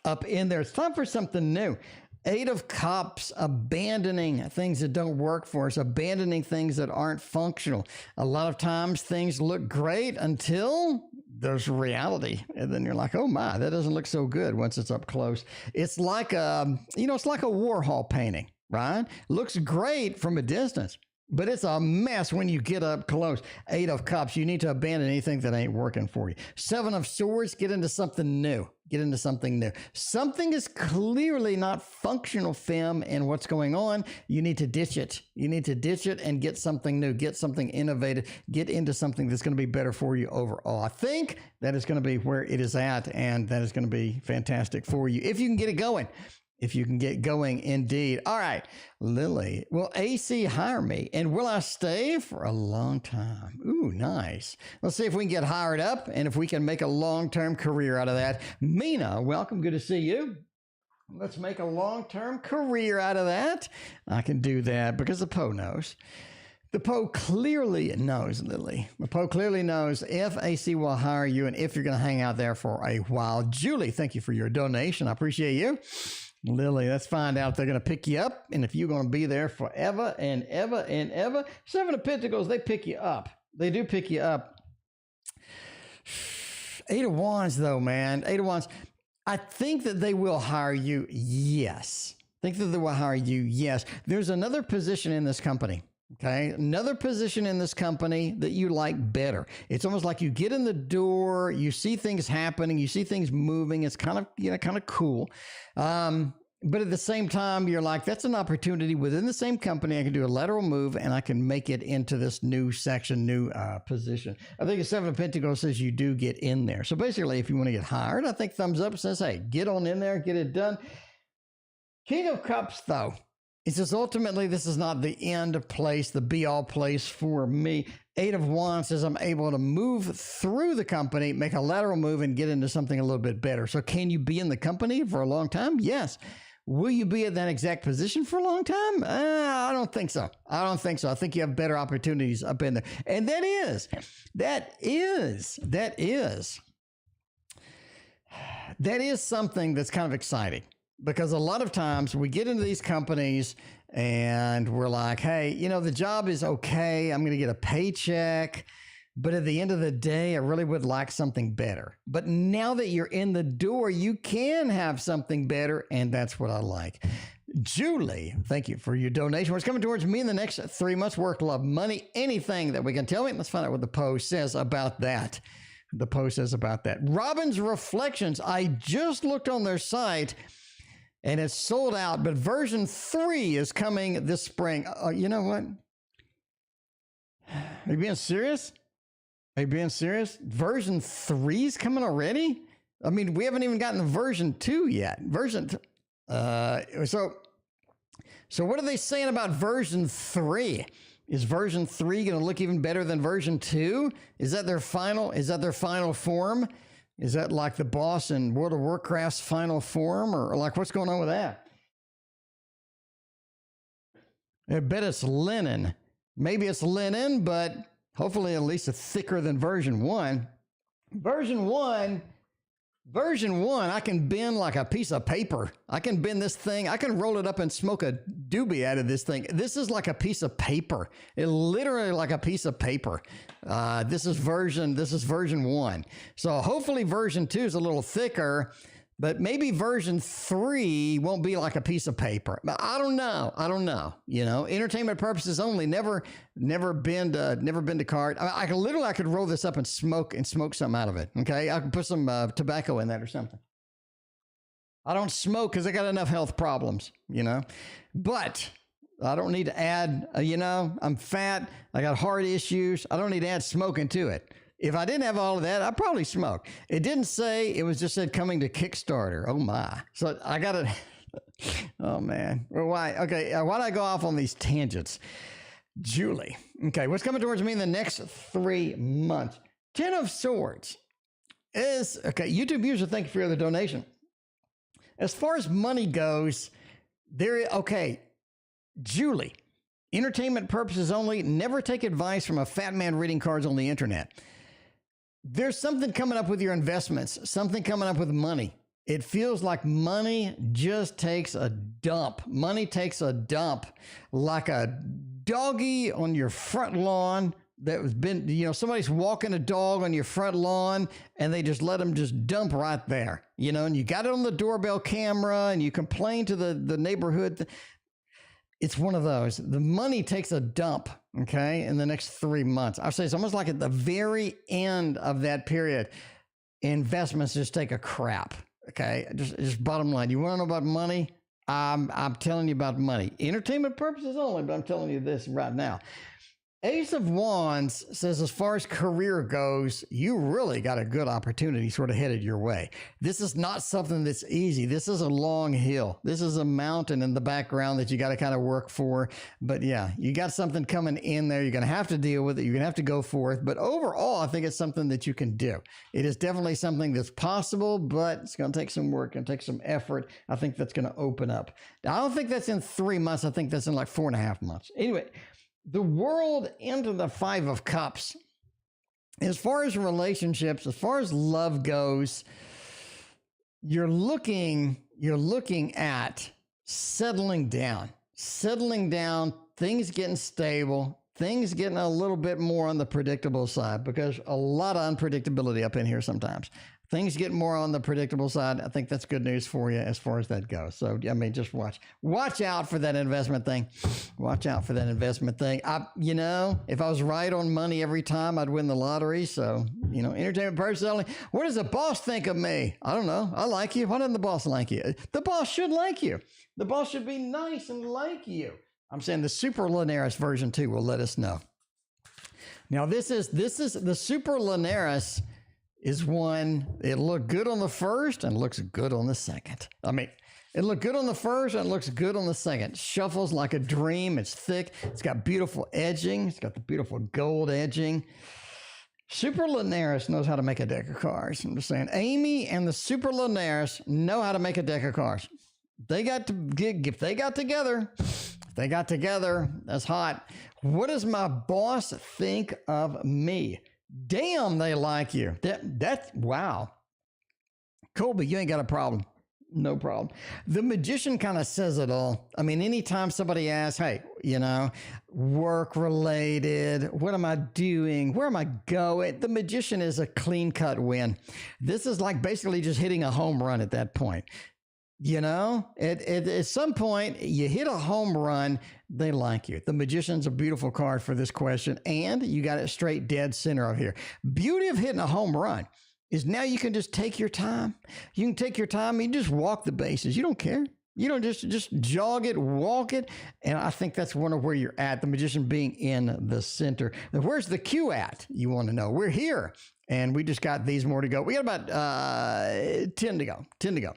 up in there. It's time for something new. 8 of Cups, abandoning things that don't work for us, abandoning things that aren't functional. A lot of times things look great until there's reality. And then you're like, oh my, that doesn't look so good once it's up close. It's like it's like a Warhol painting, right? Looks great from a distance, but it's a mess when you get up close. 8 of Cups, you need to abandon anything that ain't working for you. 7 of Swords, get into something new. Something is clearly not functional, Fem, and what's going on. You need to ditch it. And get something new, get something innovative, get into something that's going to be better for you overall. I think that is going to be where it is at, and that is going to be fantastic for you if you can get it going. If you can get going, indeed. All right, Lily, will AC hire me? And will I stay for a long time? Ooh, nice. Let's see if we can get hired up and if we can make a long-term career out of that. Mina, welcome. Good to see you. Let's make a long-term career out of that. I can do that because the Poe knows. The Poe clearly knows, Lily. The Poe clearly knows if AC will hire you and if you're going to hang out there for a while. Julie, thank you for your donation. I appreciate you. Lily, let's find out if they're going to pick you up and if you're going to be there forever and ever and ever. 7 of Pentacles, they pick you up. They do pick you up. 8 of Wands, though, man. 8 of Wands. I think that they will hire you, yes. There's another position in this company. Okay, another position in this company that you like better. It's almost like you get in the door, you see things happening, you see things moving. It's kind of cool. But at the same time, you're like, that's an opportunity within the same company. I can do a lateral move and I can make it into this new section, new position. I think a 7 of Pentacles says you do get in there. So basically, if you want to get hired, I think thumbs up says, hey, get on in there, get it done. King of Cups, though. It says, ultimately, this is not the end place, the be-all place for me. Eight of Wands says I'm able to move through the company, make a lateral move, and get into something a little bit better. So can you be in the company for a long time? Yes. Will you be at that exact position for a long time? I don't think so. I think you have better opportunities up in there. And that is something that's kind of exciting. Because a lot of times we get into these companies and we're like, hey, you know, the job is okay. I'm going to get a paycheck. But at the end of the day, I really would like something better. But now that you're in the door, you can have something better. And that's what I like. Julie, thank you for your donation. What's coming towards me in the next 3 months? Work, love, money, anything that we can tell me. Let's find out what the post says about that. The post says about that. Robin's Reflections. I just looked on their site. And it's sold out, but version 3 is coming this spring. You know what? Are you being serious? Version 3 is coming already? I mean, we haven't even gotten to version 2 yet. So what are they saying about version 3? Is version 3 going to look even better than version 2? Is that their final form? Is that like the boss in World of Warcraft's final form, or like what's going on with that? I bet it's linen. Maybe it's linen, but hopefully at least it's thicker than version 1. Version 1, I can bend like a piece of paper. I can bend this thing. I can roll it up and smoke a doobie out of this thing. This is like a piece of paper. It literally like a piece of paper. This is version 1. So hopefully version 2 is a little thicker, but maybe version 3 won't be like a piece of paper. But I don't know. You know, entertainment purposes only. Never been to card. I could roll this up and smoke something out of it. Okay, I could put some tobacco in that or something. I don't smoke because I got enough health problems. You know, but I don't need to add. I'm fat. I got heart issues. I don't need to add smoking to it. If I didn't have all of that, I'd probably smoke. It didn't say, it was just said coming to Kickstarter. Oh my. So I got it. Oh man. Well, why? Okay. Why did I go off on these tangents? Julie. Okay. What's coming towards me in the next 3 months? 10 of Swords is, okay. YouTube user, thank you for the donation. As far as money goes, okay. Julie, entertainment purposes only. Never take advice from a fat man reading cards on the internet. There's something coming up with your investments, something coming up with money. It feels like money just takes a dump. Money takes a dump like a doggy on your front lawn that has been, somebody's walking a dog on your front lawn and they just let them just dump right there, and you got it on the doorbell camera and you complain to the neighborhood. It's one of those. The money takes a dump, okay, in the next 3 months. I say it's almost like at the very end of that period, investments just take a crap, okay? Just bottom line. You want to know about money? I'm telling you about money. Entertainment purposes only, but I'm telling you this right now. Ace of Wands says, as far as career goes, you really got a good opportunity sort of headed your way. This is not something that's easy. This is a long hill. This is a mountain in the background that you got to kind of work for. But yeah, you got something coming in there. You're going to have to deal with it. You're going to have to go for it. But overall, I think it's something that you can do. It is definitely something that's possible, but it's going to take some work and take some effort. I think that's going to open up. Now, I don't think that's in 3 months. I think that's in like 4.5 months. Anyway, the world into the 5 of Cups. As far as relationships, as far as love goes, you're looking at settling down, things getting stable, things getting a little bit more on the predictable side, because a lot of unpredictability up in here sometimes. Things get more on the predictable side. I think that's good news for you as far as that goes. So, I mean, just watch out for that investment thing. Watch out for that investment thing. If I was right on money every time, I'd win the lottery. So, entertainment purposes only. What does the boss think of me? I don't know. I like you. Why doesn't the boss like you? The boss should like you. The boss should be nice and like you. I'm saying the Super Linares version 2 will let us know. Now, this is the Super Linares is one, it looked good on the first and looks good on the second. I mean, It looked good on the first and it looks good on the second. Shuffles like a dream. It's thick. It's got beautiful edging. It's got the beautiful gold edging. Super Linares knows how to make a deck of cards. I'm just saying. Amy and the Super Linares know how to make a deck of cards. They got to if they got together, that's hot. What does my boss think of me? Damn, they like you. That's wow. Colby, you ain't got a problem. No problem. The Magician kind of says it all. I mean, anytime somebody asks, hey, work related, what am I doing? Where am I going? The Magician is a clean cut win. This is like basically just hitting a home run at that point. At some point, you hit a home run, they like you. The Magician's a beautiful card for this question, and you got it straight dead center of here. Beauty of hitting a home run is now you can just take your time. You can take your time. You just walk the bases. You don't care. You don't just jog it, walk it. And I think that's one of where you're at, the Magician being in the center. Now, where's the Q at? You want to know. We're here, and we just got these more to go. We got about 10 to go. 10 to go.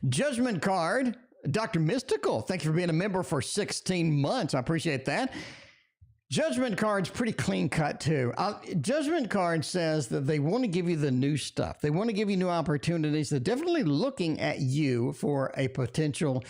Judgment card, Dr. Mystical. Thank you for being a member for 16 months. I appreciate that. Judgment card's pretty clean cut too. Judgment card says that they want to give you the new stuff. They want to give you new opportunities. They're definitely looking at you for a potential,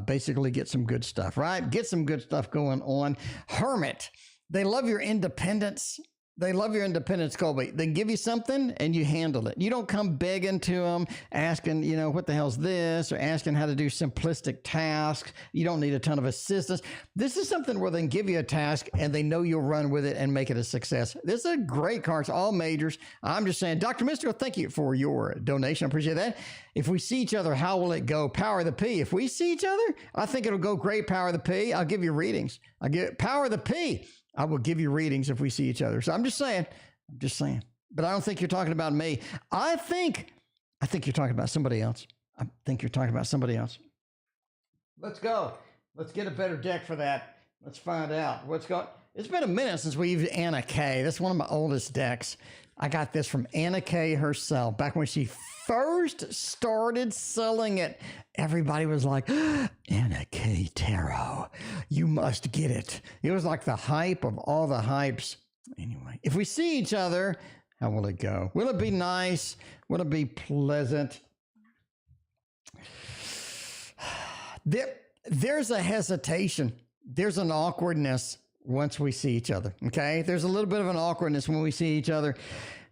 basically get some good stuff, right? Get some good stuff going on. Hermit. They love your independence. They love your independence, Colby. They give you something and you handle it. You don't come begging to them, asking, what the hell's this, or asking how to do simplistic tasks. You don't need a ton of assistance. This is something where they can give you a task and they know you'll run with it and make it a success. This is a great card. It's all majors. I'm just saying, Dr. Mystical, thank you for your donation. I appreciate that. If we see each other, how will it go? Power of the P. If we see each other, I think it'll go great. Power of the P. I'll give you readings. I'll give Power of the P. I will give you readings if we see each other. So I'm just saying. But I don't think you're talking about me. I think you're talking about somebody else. Let's go. Let's get a better deck for that. Let's find out what's going. It's been a minute since we used Anna Kay. That's one of my oldest decks. I got this from Anna Kay herself back when she first started selling it. Everybody was like, Anna Kay Tarot, you must get it. It was like the hype of all the hypes. Anyway, if we see each other, how will it go? Will it be nice? Will it be pleasant? There's a hesitation. There's an awkwardness once we see each other, okay? There's a little bit of an awkwardness when we see each other.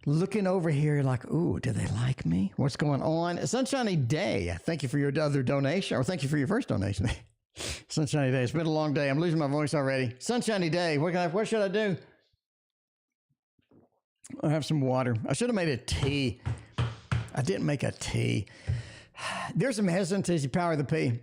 Looking over here, you're like, ooh, do they like me? What's going on? Sunshiny Day, thank you for your other donation, or thank you for your first donation. Sunshiny Day, it's been a long day. I'm losing my voice already. Sunshiny Day, what should I do? I'll have some water. I should have made a tea. I didn't make a tea. There's some hesitancy, Power of the P.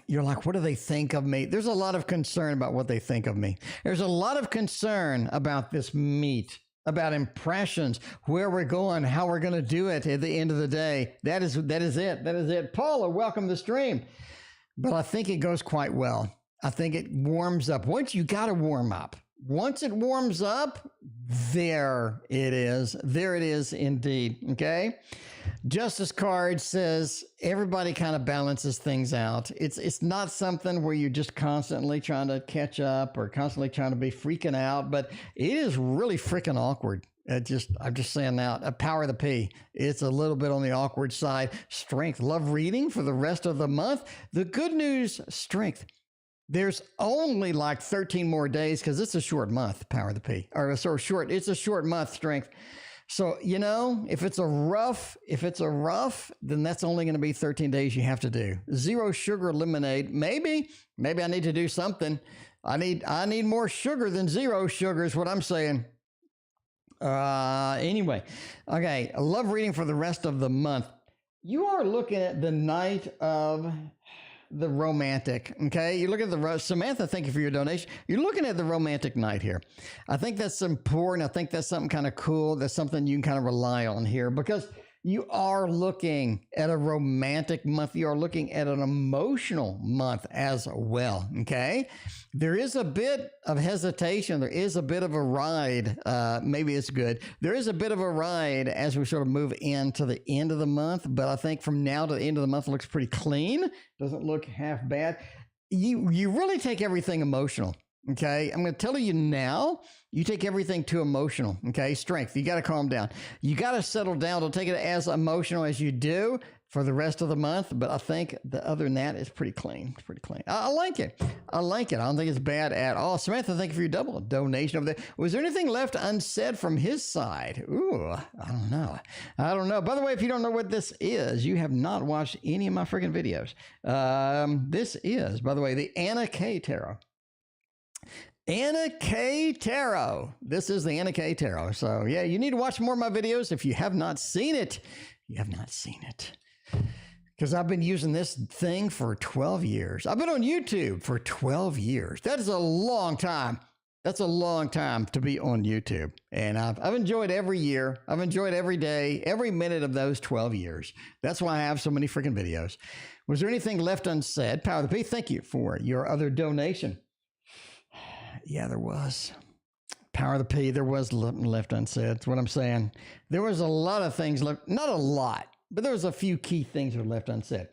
You're like, what do they think of me? There's a lot of concern about what they think of me. There's a lot of concern about this meet, about impressions, where we're going, how we're going to do it at the end of the day. That is it. Paula, welcome to the stream. But I think it goes quite well. I think it warms up. Once you got to warm up. Once it warms up, there it is. There it is indeed. Okay. Justice card says everybody kind of balances things out. It's not something where you're just constantly trying to catch up or constantly trying to be freaking out, but it is really freaking awkward. I'm just saying that. A Power of the P. It's a little bit on the awkward side. Strength. Love reading for the rest of the month. The good news, strength. There's only like 13 more days because it's a short month, Power of the P. It's a short month, strength. So, if it's a rough, then that's only going to be 13 days you have to do. Zero sugar lemonade. Maybe I need to do something. I need more sugar than zero sugar is what I'm saying. Anyway. Okay. I love reading for the rest of the month. You are looking at the night of the romantic, okay? You look at Samantha, thank you for your donation. You're looking at the romantic night here. I think that's important. I think that's something kind of cool. That's something you can kind of rely on here because You are looking at a romantic month. You are looking at an emotional month as well. Okay. There is a bit of hesitation. There is a bit of a ride. Maybe it's good. There is a bit of a ride as we sort of move into the end of the month. But I think from now to the end of the month, it looks pretty clean. Doesn't look half bad. You really take everything emotional. Okay. I'm going to tell you now, you take everything too emotional. Okay. Strength. You got to calm down. You got to settle down. Don't take it as emotional as you do for the rest of the month. But I think other than that, it's pretty clean. It's pretty clean. I like it. I like it. I don't think it's bad at all. Samantha, thank you for your double donation over there. Was there anything left unsaid from his side? Ooh, I don't know. I don't know. By the way, if you don't know what this is, you have not watched any of my freaking videos. This is, by the way, the Anna K Tarot. Anna K Tarot. This is the Anna K Tarot. So yeah, you need to watch more of my videos. If you have not seen it, you have not seen it. Because I've been using this thing for 12 years. I've been on YouTube for 12 years. That is a long time. That's a long time to be on YouTube. And I've enjoyed every year. I've enjoyed every day, every minute of those 12 years. That's why I have so many freaking videos. Was there anything left unsaid? Power of the P, thank you for your other donation. Yeah, there was. Power of the P, there was left unsaid. That's what I'm saying. There was a lot of things left, not a lot, but there was a few key things that were left unsaid.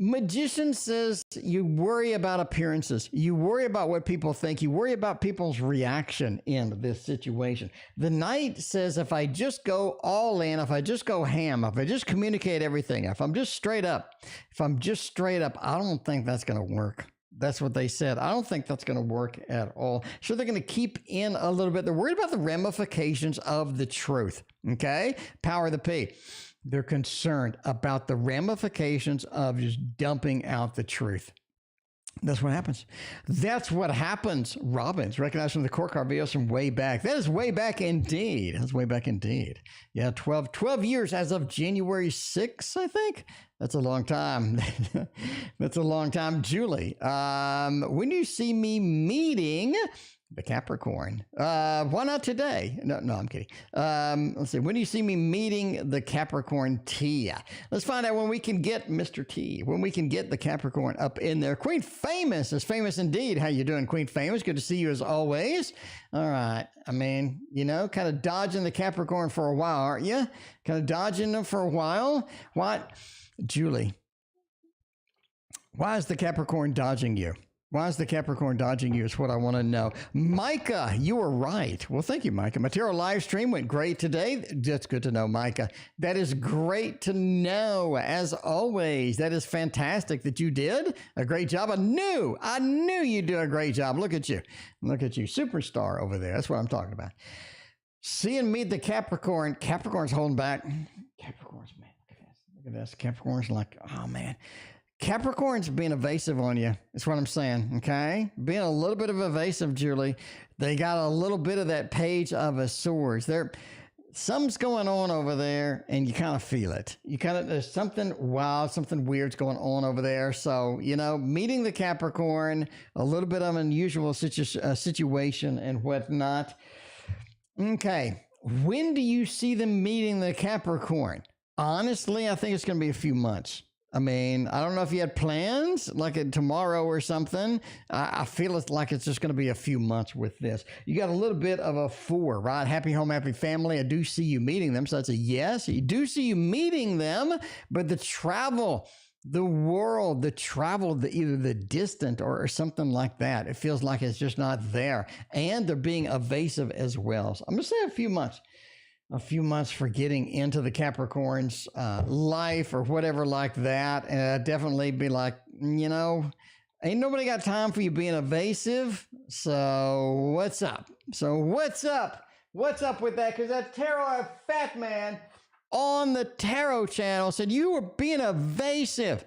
Magician says you worry about appearances. You worry about what people think. You worry about people's reaction in this situation. The Knight says if I just go all in, if I just go ham, if I just communicate everything, if I'm just straight up, I don't think that's going to work. That's what they said. I don't think that's going to work at all. So they're going to keep in a little bit. They're worried about the ramifications of the truth. Okay? Power of the P. They're concerned about the ramifications of just dumping out the truth. That's what happens. That's what happens, Robbins. Recognized from the court card videos from way back. That is way back indeed. That's way back indeed. Yeah, 12 years as of January 6th, I think. That's a long time. That's a long time. Julie, when you see me meeting the Capricorn, why not today? No, I'm kidding. Let's see. When do you see me meeting the Capricorn T? Let's find out when we can get Mr. T, when we can get the Capricorn up in there. Queen Famous is famous indeed. How you doing, Queen Famous? Good to see you as always. All right. I mean, you know, kind of dodging the Capricorn for a while, aren't you? Kind of dodging them for a while. What? Julie, why is the Capricorn dodging you? Why is the Capricorn dodging you is what I want to know. Micah, you were right. Well, thank you, Micah. My tarot live stream went great today. That's good to know, Micah. That is great to know, as always. That is fantastic that you did a great job. I knew you'd do a great job. Look at you. Look at you. Superstar over there. That's what I'm talking about. Seeing me, the Capricorn. Capricorn's holding back. Capricorn's, man. Look at this. Capricorn's like, oh, man. Capricorn's being evasive on you. That's what I'm saying, okay? Being a little bit of evasive, Julie. They got a little bit of that Page of a Swords. Something's going on over there, and you kind of feel it. There's something wild, something weird's going on over there. So, you know, meeting the Capricorn, a little bit of an unusual situation and whatnot. Okay, when do you see them meeting the Capricorn? Honestly, I think it's going to be a few months. I mean, I don't know if you had plans like tomorrow or something. I feel it's like it's just going to be a few months with this. You got a little bit of a 4, right? Happy home, happy family. I do see you meeting them. So that's a yes. You do see you meeting them, but the travel, the world, the travel, either the distant or something like that, it feels like it's just not there. And they're being evasive as well. So I'm going to say a few months. A few months for getting into the Capricorn's life or whatever like that. And I'd definitely be like, you know, ain't nobody got time for you being evasive. So what's up? What's up with that? Because that tarot fat man on the tarot channel said you were being evasive.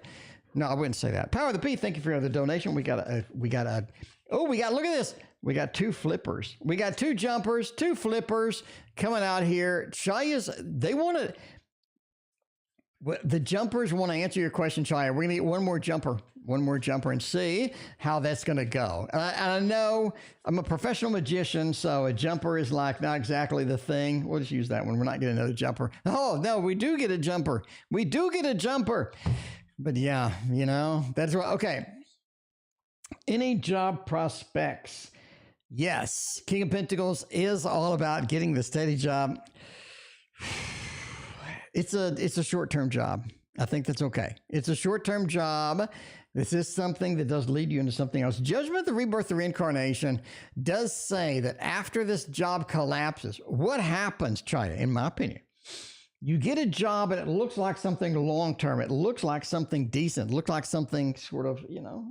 No, I wouldn't say that. Power of the P, thank you for the donation. Look at this. We got 2 flippers. We got 2 jumpers, 2 flippers coming out here. Chaya's, Well, the jumpers want to answer your question, Chaya. We're going to get one more jumper and see how that's going to go. And I know I'm a professional magician, so a jumper is like not exactly the thing. We'll just use that one. We're not getting another jumper. Oh, no, we do get a jumper. We do get a jumper. But yeah, you know, that's right. Okay. Any job prospects? Yes. King of Pentacles is all about getting the steady job. It's a short-term job. I think that's okay. It's a short-term job. This is something that does lead you into something else. Judgment, the rebirth, the reincarnation does say that after this job collapses, what happens, China, in my opinion? You get a job and it looks like something long-term. It looks like something decent. It looks like something sort of, you know,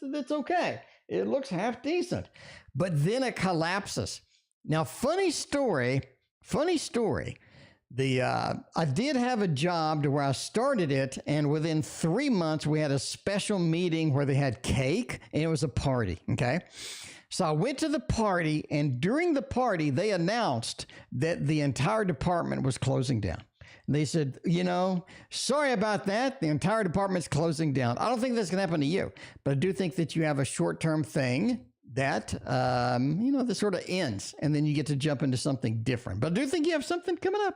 it's okay. It looks half decent. But then it collapses. Now, funny story. I did have a job to where I started it, and within 3 months, we had a special meeting where they had cake, and it was a party, okay? So I went to the party, and during the party, they announced that the entire department was closing down. They said, you know, sorry about that. The entire department's closing down. I don't think that's going to happen to you, but I do think that you have a short-term thing that, you know, this sort of ends, and then you get to jump into something different. But I do think you have something coming up.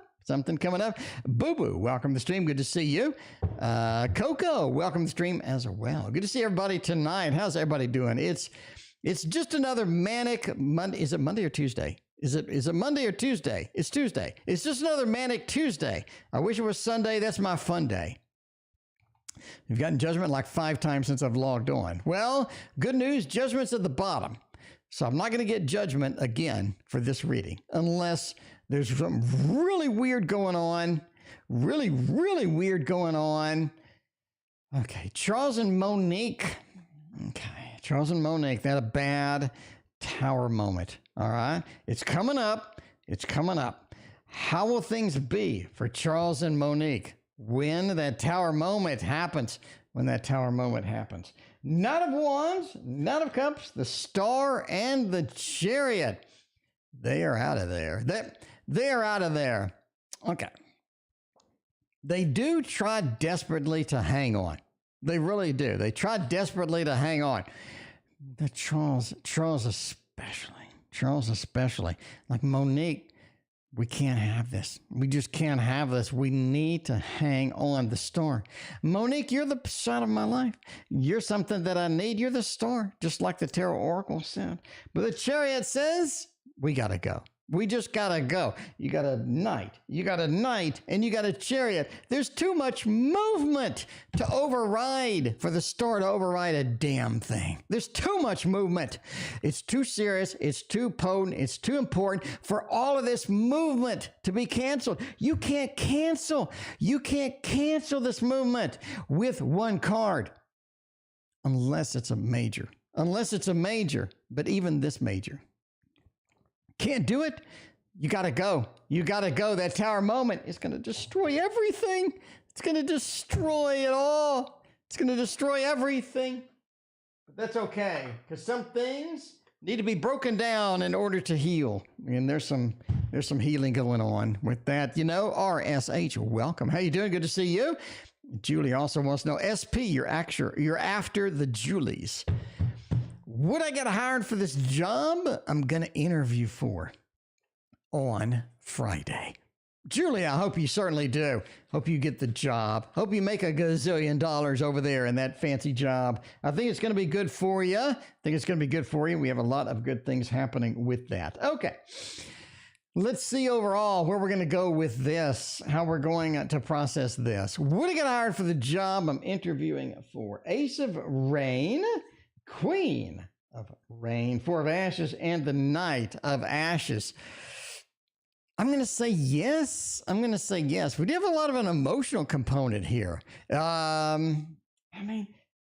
Boo Boo, welcome to the stream. Good to see you. Coco, welcome to the stream as well. Good to see everybody tonight. How's everybody doing? It's just another manic Monday. Is it Monday or Tuesday? Is it Monday or Tuesday? It's Tuesday. It's just another manic Tuesday. I wish it was Sunday. That's my fun day. You've gotten Judgment like 5 times since I've logged on. Well, good news, Judgment's at the bottom. So I'm not going to get Judgment again for this reading unless there's something really weird going on. Really weird going on. Okay, Charles and Monique. Okay, Charles and Monique, that a bad tower moment. All right, it's coming up. How will things be for Charles and Monique when that tower moment happens? Knight of Wands, Knight of Cups, the Star, and the Chariot. They are out of there. They're out of there. Okay. They do try desperately to hang on. They really do. They try desperately to hang on. The Charles especially. Like Monique, we can't have this. We just can't have this. We need to hang on. The Star. Monique, you're the shot of my life. You're something that I need. You're the Star, just like the Tarot Oracle said. But the Chariot says, we got to go. We just got to go. You got a Knight, and you got a Chariot. There's too much movement to override, for the Star to override a damn thing. There's too much movement. It's too serious. It's too potent. It's too important for all of this movement to be canceled. You can't cancel this movement with one card unless it's a major. But even this major. Can't do it. You got to go. That tower moment is going to destroy everything. It's going to destroy it all. It's going to destroy everything. But that's okay, because some things need to be broken down in order to heal. And there's some healing going on with that. You know, RSH, welcome. How you doing? Good to see you. Julie also wants to know, SP, you're after the Julies. Would I get hired for this job I'm going to interview for on Friday? Julie, I hope you certainly do. Hope you get the job. Hope you make a gazillion dollars over there in that fancy job. I think it's going to be good for you. We have a lot of good things happening with that. Okay. Let's see overall where we're going to go with this, how we're going to process this. Would I get hired for the job I'm interviewing for? Ace of Rain, Queen of Rain, Four of Ashes, and the Knight of Ashes. I'm going to say yes. We do have a lot of an emotional component here.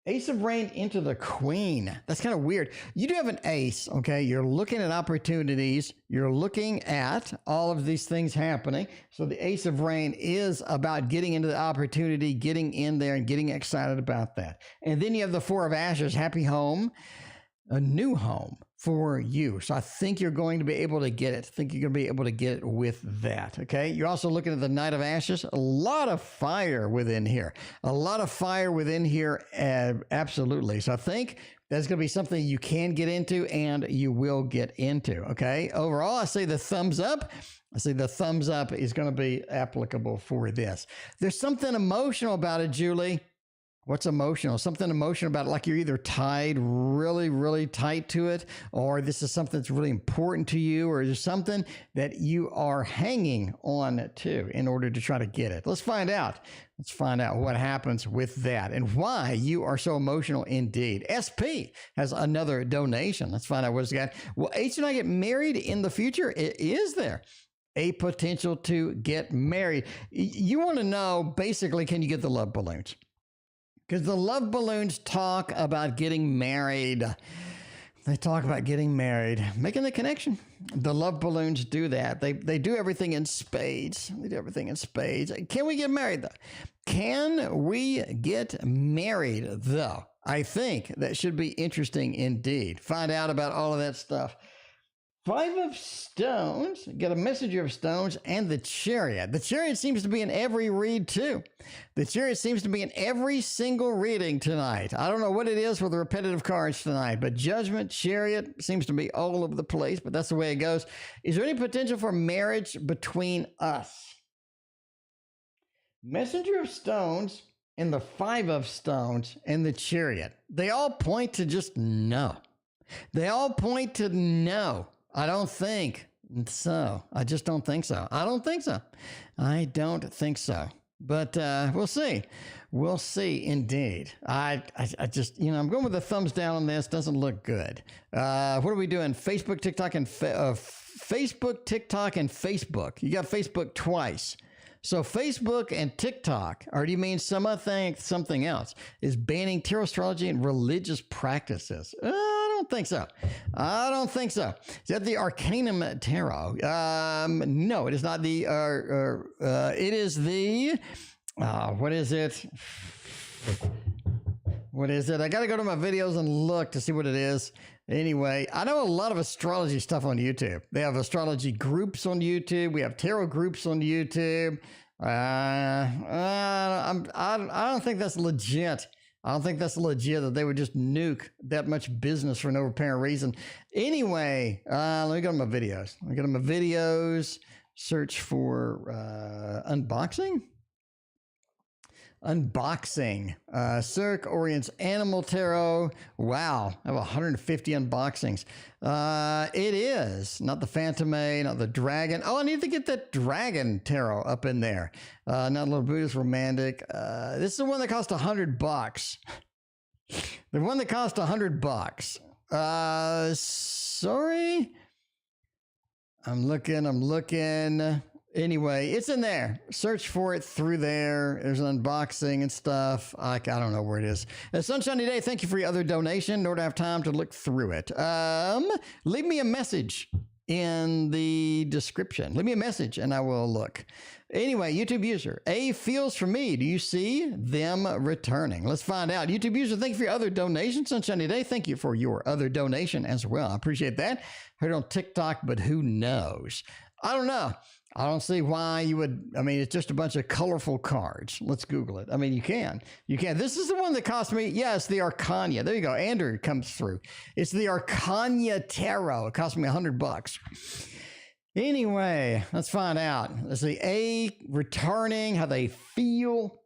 Ace of Rain into the Queen. That's kind of weird. You do have an ace, okay? You're looking at opportunities. You're looking at all of these things happening. So the Ace of Rain is about getting into the opportunity, getting in there and getting excited about that. And then you have the Four of Ashes, happy home, a new home. for you. So I think you're going to be able to get it. I think you're going to be able to get it with that. Okay. You're also looking at the Knight of Ashes. A lot of fire within here. A lot of fire within here. Absolutely. So I think that's going to be something you can get into and you will get into. Okay. Overall, I say the thumbs up. I say the thumbs up is going to be applicable for this. There's something emotional about it, Julie. What's emotional? Something emotional about it, like you're either tied really, really tight to it, or this is something that's really important to you, or there's something that you are hanging on to in order to try to get it. Let's find out. Let's find out what happens with that and why you are so emotional indeed. SP has another donation. Let's find out what it's got. Will H and I get married in the future? Is there a potential to get married? You want to know, basically, can you get the love balloons? Because the love balloons talk about getting married. They talk about getting married, making the connection. The love balloons do that. They do everything in spades. They do everything in spades. Can we get married, though? Can we get married, though? I think that should be interesting indeed. Find out about all of that stuff. Five of Stones, get a Messenger of Stones, and the Chariot. The Chariot seems to be in every read, too. The Chariot seems to be in every single reading tonight. I don't know what it is with the repetitive cards tonight, but Judgment, Chariot seems to be all over the place, but that's the way it goes. Is there any potential for marriage between us? Messenger of Stones and the Five of Stones and the Chariot. They all point to just no. They all point to no. I don't think so. I just don't think so. I don't think so. I don't think so. But we'll see. We'll see indeed. I just, I'm going with the thumbs down on this. Doesn't look good. What are we doing? Facebook, TikTok, and Facebook, TikTok, and Facebook. You got Facebook twice. So Facebook and TikTok, or do you mean something else, is banning tarot astrology and religious practices? I don't think so. I don't think so. Is that the Arcanum Tarot? No, it is not the, it is the, what is it? What is it? I got to go to my videos and look to see what it is. Anyway, I know a lot of astrology stuff on YouTube. They have astrology groups on YouTube. We have tarot groups on YouTube. I don't think that's legit. I don't think that's legit that they would just nuke that much business for no apparent reason. Anyway, let me go to my videos. Let me go to my videos, search for unboxing. Unboxing. Cirque Orient's Animal Tarot. Wow. I have 150 unboxings. It is not the Phantomay, not the Dragon. Oh, I need to get that Dragon Tarot up in there. Not a little Buddhist Romantic. This is the one that cost $100. The one that cost $100. Sorry. I'm looking. Anyway, it's in there. Search for it through there. There's an unboxing and stuff. I don't know where it is. Sunshiny Day, thank you for your other donation. In order to have time to look through it. Leave me a message in the description. Leave me a message and I will look. Anyway, YouTube user, A feels for me. Do you see them returning? Let's find out. YouTube user, thank you for your other donation. Sunshiny Day, thank you for your other donation as well. I appreciate that. Heard on TikTok, but who knows? I don't know. I don't see why you would. I mean, it's just a bunch of colorful cards. Let's Google it. I mean, you can. This is the one that cost me. Yes, the Arcana. There you go. Andrew comes through. It's the Arcana Tarot. It cost me $100. Anyway, let's find out. Let's see. A returning, how they feel.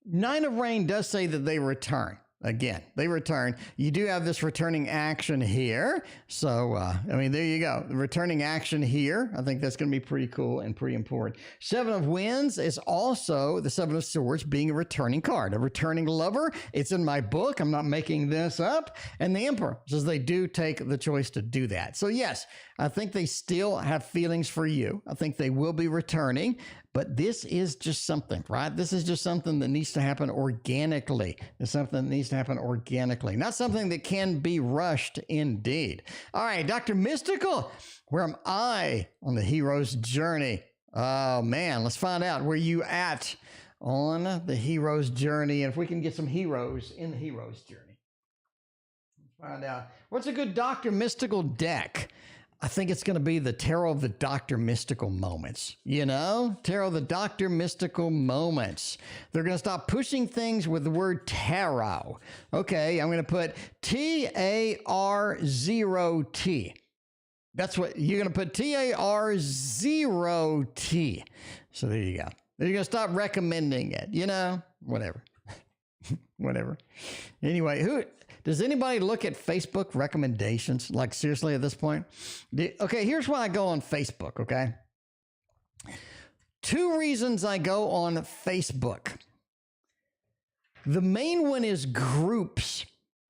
Nine of Rain does say that they return. Again, they return. You do have this returning action here. So, there you go. The returning action here. I think that's going to be pretty cool and pretty important. Seven of Wands is also the Seven of Swords being a returning card. A returning lover. It's in my book. I'm not making this up. And the Emperor says they do take the choice to do that. So, yes, I think they still have feelings for you. I think they will be returning. But this is just something, right? This is just something that needs to happen organically. It's something that needs to happen organically, not something that can be rushed indeed. All right, Dr. Mystical, where am I on the hero's journey? Oh, man, let's find out where you at on the hero's journey and if we can get some heroes in the hero's journey. Let's Find out. What's a good Dr. Mystical deck? I think it's going to be the Tarot of the Dr. Mystical Moments. You know, Tarot of the Dr. Mystical Moments. They're going to stop pushing things with the word tarot. Okay, I'm going to put TAR0T. That's what you're going to put, TAR0T. So there you go. You're going to stop recommending it, you know, whatever. Whatever. Anyway, does anybody look at Facebook recommendations? Like, seriously, at this point? Okay, here's why I go on Facebook, okay? 2 reasons I go on Facebook. The main one is groups,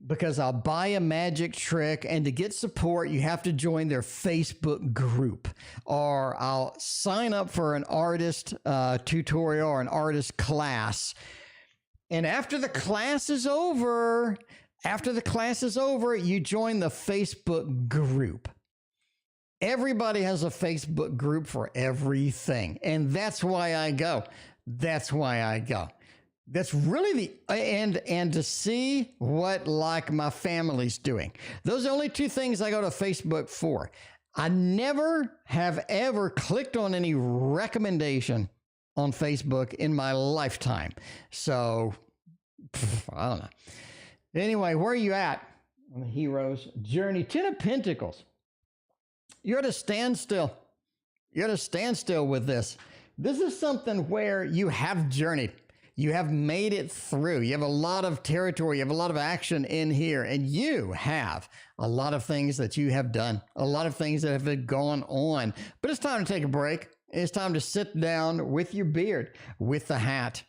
because I'll buy a magic trick, and to get support, you have to join their Facebook group. Or I'll sign up for an artist tutorial or an artist class. And after the class is over, you join the Facebook group. Everybody has a Facebook group for everything. And that's why I go. That's really and to see what, like, my family's doing. Those are the only 2 things I go to Facebook for. I never have ever clicked on any recommendation on Facebook in my lifetime. So, I don't know. Anyway, where are you at on the hero's journey? 10 of Pentacles. You're at a standstill. You're at a standstill with this. This is something where you have journeyed. You have made it through. You have a lot of territory. You have a lot of action in here. And you have a lot of things that you have done. A lot of things that have been gone on. But it's time to take a break. It's time to sit down with your beard, with the hat,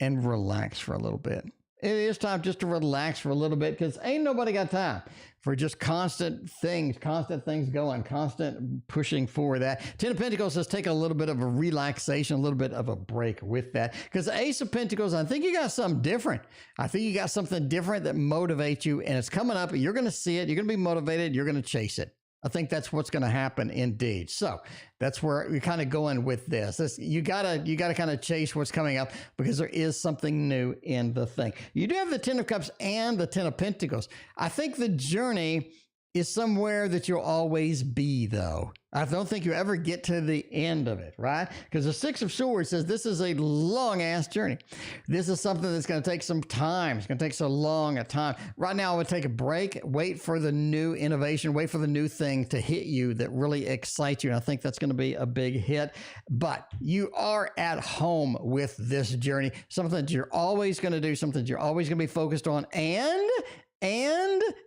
and relax for a little bit. It is time just to relax for a little bit, because ain't nobody got time for just constant things going, constant pushing for that. 10 of Pentacles says take a little bit of a relaxation, a little bit of a break with that. Because Ace of Pentacles, I think you got something different. I think you got something different that motivates you, and it's coming up. You're going to see it. You're going to be motivated. You're going to chase it. I think that's what's going to happen indeed. So that's where we're kind of going with this. You gotta kind of chase what's coming up, because there is something new in the thing. You do have the 10 of Cups and the 10 of Pentacles. I think the journey is somewhere that you'll always be, though. I don't think you ever get to the end of it, right? Because the 6 of Swords says this is a long-ass journey. This is something that's going to take some time. It's going to take so long a time. Right now, I would take a break, wait for the new innovation, wait for the new thing to hit you that really excites you. And I think that's going to be a big hit. But you are at home with this journey, something that you're always going to do, something that you're always going to be focused on, and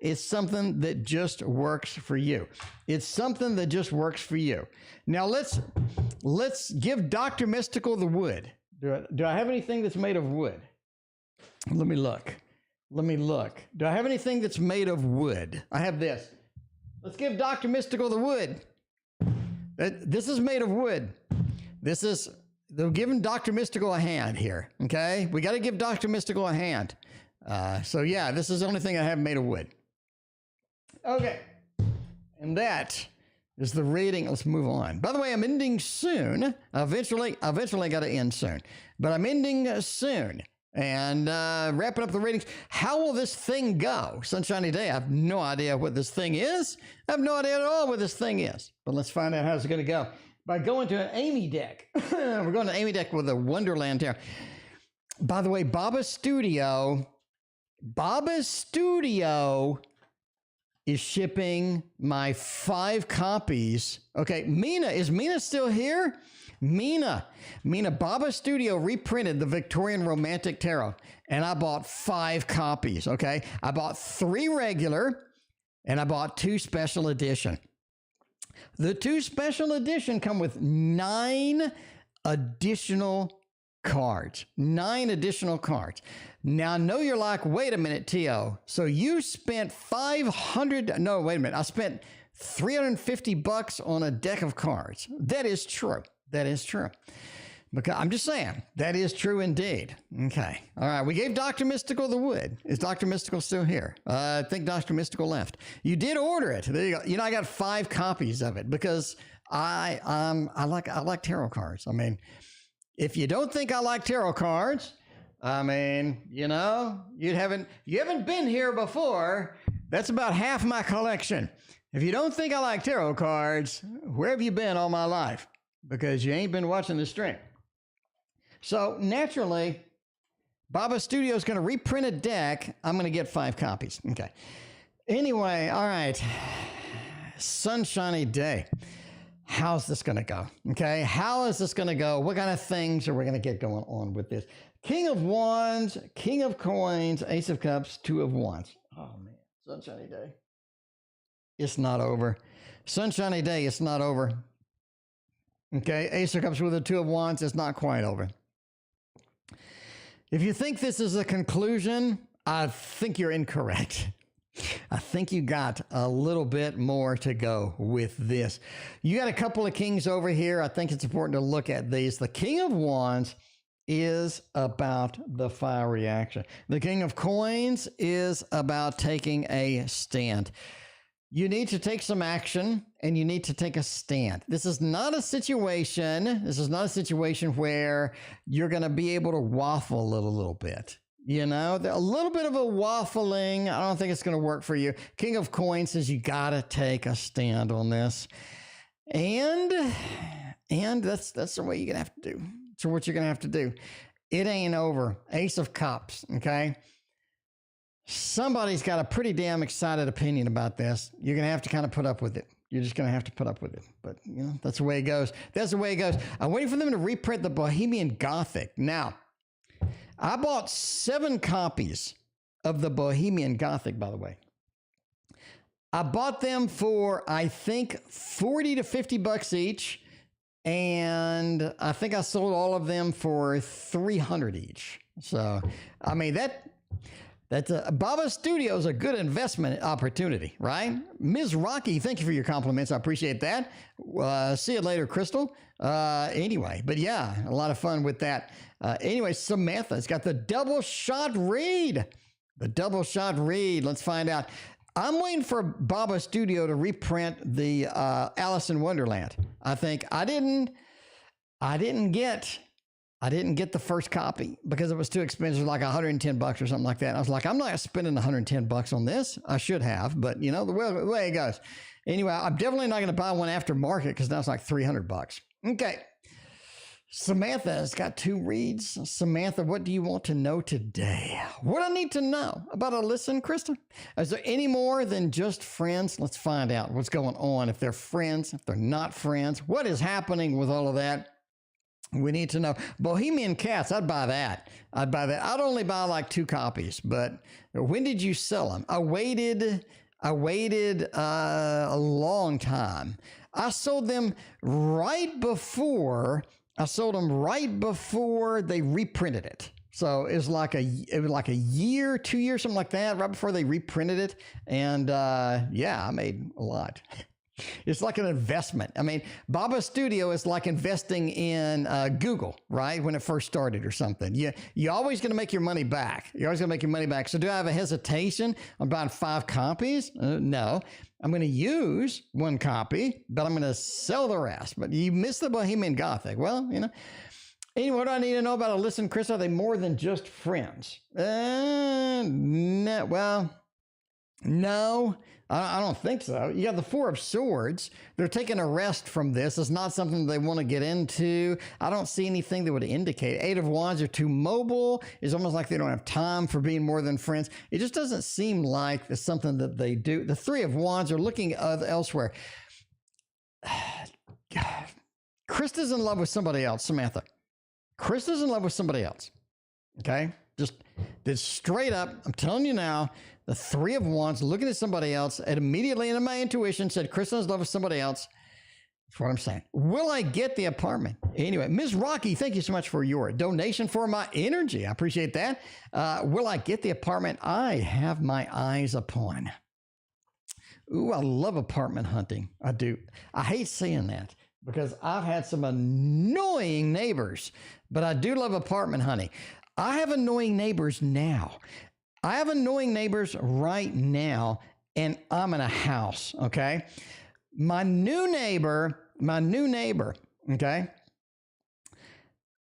it's something that just works for you. It's something that just works for you. Now let's give Dr. Mystical the wood. Do I have anything that's made of wood? Let me look. Do I have anything that's made of wood? I have this. Let's give Dr. Mystical the wood. This is made of wood. They're giving Dr. Mystical a hand here. Okay, we got to give Dr. Mystical a hand. So yeah, this is the only thing I have made of wood. Okay. And that is the reading. Let's move on. By the way, I'm ending soon. Eventually got to end soon, but I'm ending soon and wrapping up the readings. How will this thing go? Sunshiny day. I have no idea what this thing is. I have no idea at all what this thing is, but let's find out how it's going to go by going to an Amy deck. We're going to Amy deck with a Wonderland Tarot. By the way, Baba's Studio is shipping my 5 copies. Okay, is Mina still here? Mina, Baba Studio reprinted the Victorian Romantic Tarot, and I bought 5 copies, okay? I bought 3 regular, and I bought 2 special edition. The 2 special edition come with 9 additional cards. 9 additional cards. Now, I know you're like, wait a minute, T.O. So you spent I spent $350 on a deck of cards. That is true. Because I'm just saying, that is true indeed. Okay. All right. We gave Dr. Mystical the wood. Is Dr. Mystical still here? I think Dr. Mystical left. You did order it. There you go. You know, I got 5 copies of it because I like tarot cards. I mean, if you don't think I like tarot cards, I mean, you know, you haven't been here before, That's about half my collection. If you don't think I like tarot cards, where have you been all my life? Because you ain't been watching the stream. So naturally, Baba Studio is going to reprint a deck. I'm going to get 5 copies. Okay. Anyway, all right. Sunshiny day. How's this going to go? Okay. How is this going to go? What kind of things are we going to get going on with this? King of Wands, King of Coins, Ace of Cups, 2 of Wands. Oh, man. Sunshiny day. It's not over. Sunshiny day, it's not over. Okay. Ace of Cups with a 2 of Wands, it's not quite over. If you think this is a conclusion, I think you're incorrect. I think you got a little bit more to go with this. You got a couple of kings over here. I think it's important to look at these. The King of Wands is about the fire reaction. The King of Coins is about taking a stand. You need to take some action and you need to take a stand. This is not a situation where you're going to be able to waffle a little bit. You know, a little bit of a waffling. I don't think it's going to work for you. King of Coins says you got to take a stand on this. And that's the way you're going to have to do. So what you're going to have to do. It ain't over. Ace of Cups, okay? Somebody's got a pretty damn excited opinion about this. You're going to have to kind of put up with it. You're just going to have to put up with it. But, you know, that's the way it goes. That's the way it goes. I'm waiting for them to reprint the Bohemian Gothic. Now, I bought 7 copies of the Bohemian Gothic, by the way. I bought them for, I think, 40 to 50 bucks each. And I think I sold all of them for 300 each. So, I mean, that's Baba Studio is a good investment opportunity, right? Ms. Rocky, thank you for your compliments. I appreciate that. See you later, Crystal. Anyway, but yeah, a lot of fun with that. Anyway, Samantha's got the double shot read. The double shot read. Let's find out. I'm waiting for Baba Studio to reprint the Alice in Wonderland. I think I didn't get the first copy because it was too expensive, like 110 bucks or something like that. I was like, I'm not spending 110 bucks on this. I should have, but you know, the way it goes. Anyway, I'm definitely not going to buy one after market because now it's like 300 bucks. Okay. Samantha has got 2 reads. Samantha, what do you want to know today? What do I need to know about Alyssa and Krista? Is there any more than just friends? Let's find out what's going on. If they're friends, if they're not friends, what is happening with all of that? We need to know. Bohemian Cats, I'd buy that. I'd only buy like 2 copies, but when did you sell them? I waited a long time. I sold them right before they reprinted it. So it was like a year, 2 years, something like that, right before they reprinted it. And yeah, I made a lot. It's like an investment. I mean, Baba Studio is like investing in Google, right? When it first started or something. You're always going to make your money back. You're always going to make your money back. So do I have a hesitation on buying 5 copies? No. I'm going to use 1 copy, but I'm going to sell the rest. But you missed the Bohemian Gothic. Well, you know. Anyway, what do I need to know about Alyssa and Chris? Are they more than just friends? No. Well, no. I don't think so. You got the 4 of Swords. They're taking a rest from this. It's not something they want to get into. I don't see anything that would indicate. 8 of Wands are too mobile. It's almost like they don't have time for being more than friends. It just doesn't seem like it's something that they do. The 3 of Wands are looking elsewhere. Krista's in love with somebody else, Samantha. Krista's in love with somebody else. Okay? Just straight up, I'm telling you now, the 3 of Wands looking at somebody else, and immediately in my intuition said, Krista's in love with somebody else. That's what I'm saying. Will I get the apartment? Anyway, Ms. Rocky, thank you so much for your donation for my energy. I appreciate that. Will I get the apartment I have my eyes upon? Ooh, I love apartment hunting. I do. I hate saying that because I've had some annoying neighbors, but I do love apartment hunting. I have annoying neighbors now. I have annoying neighbors right now, and I'm in a house, okay? My new neighbor, okay?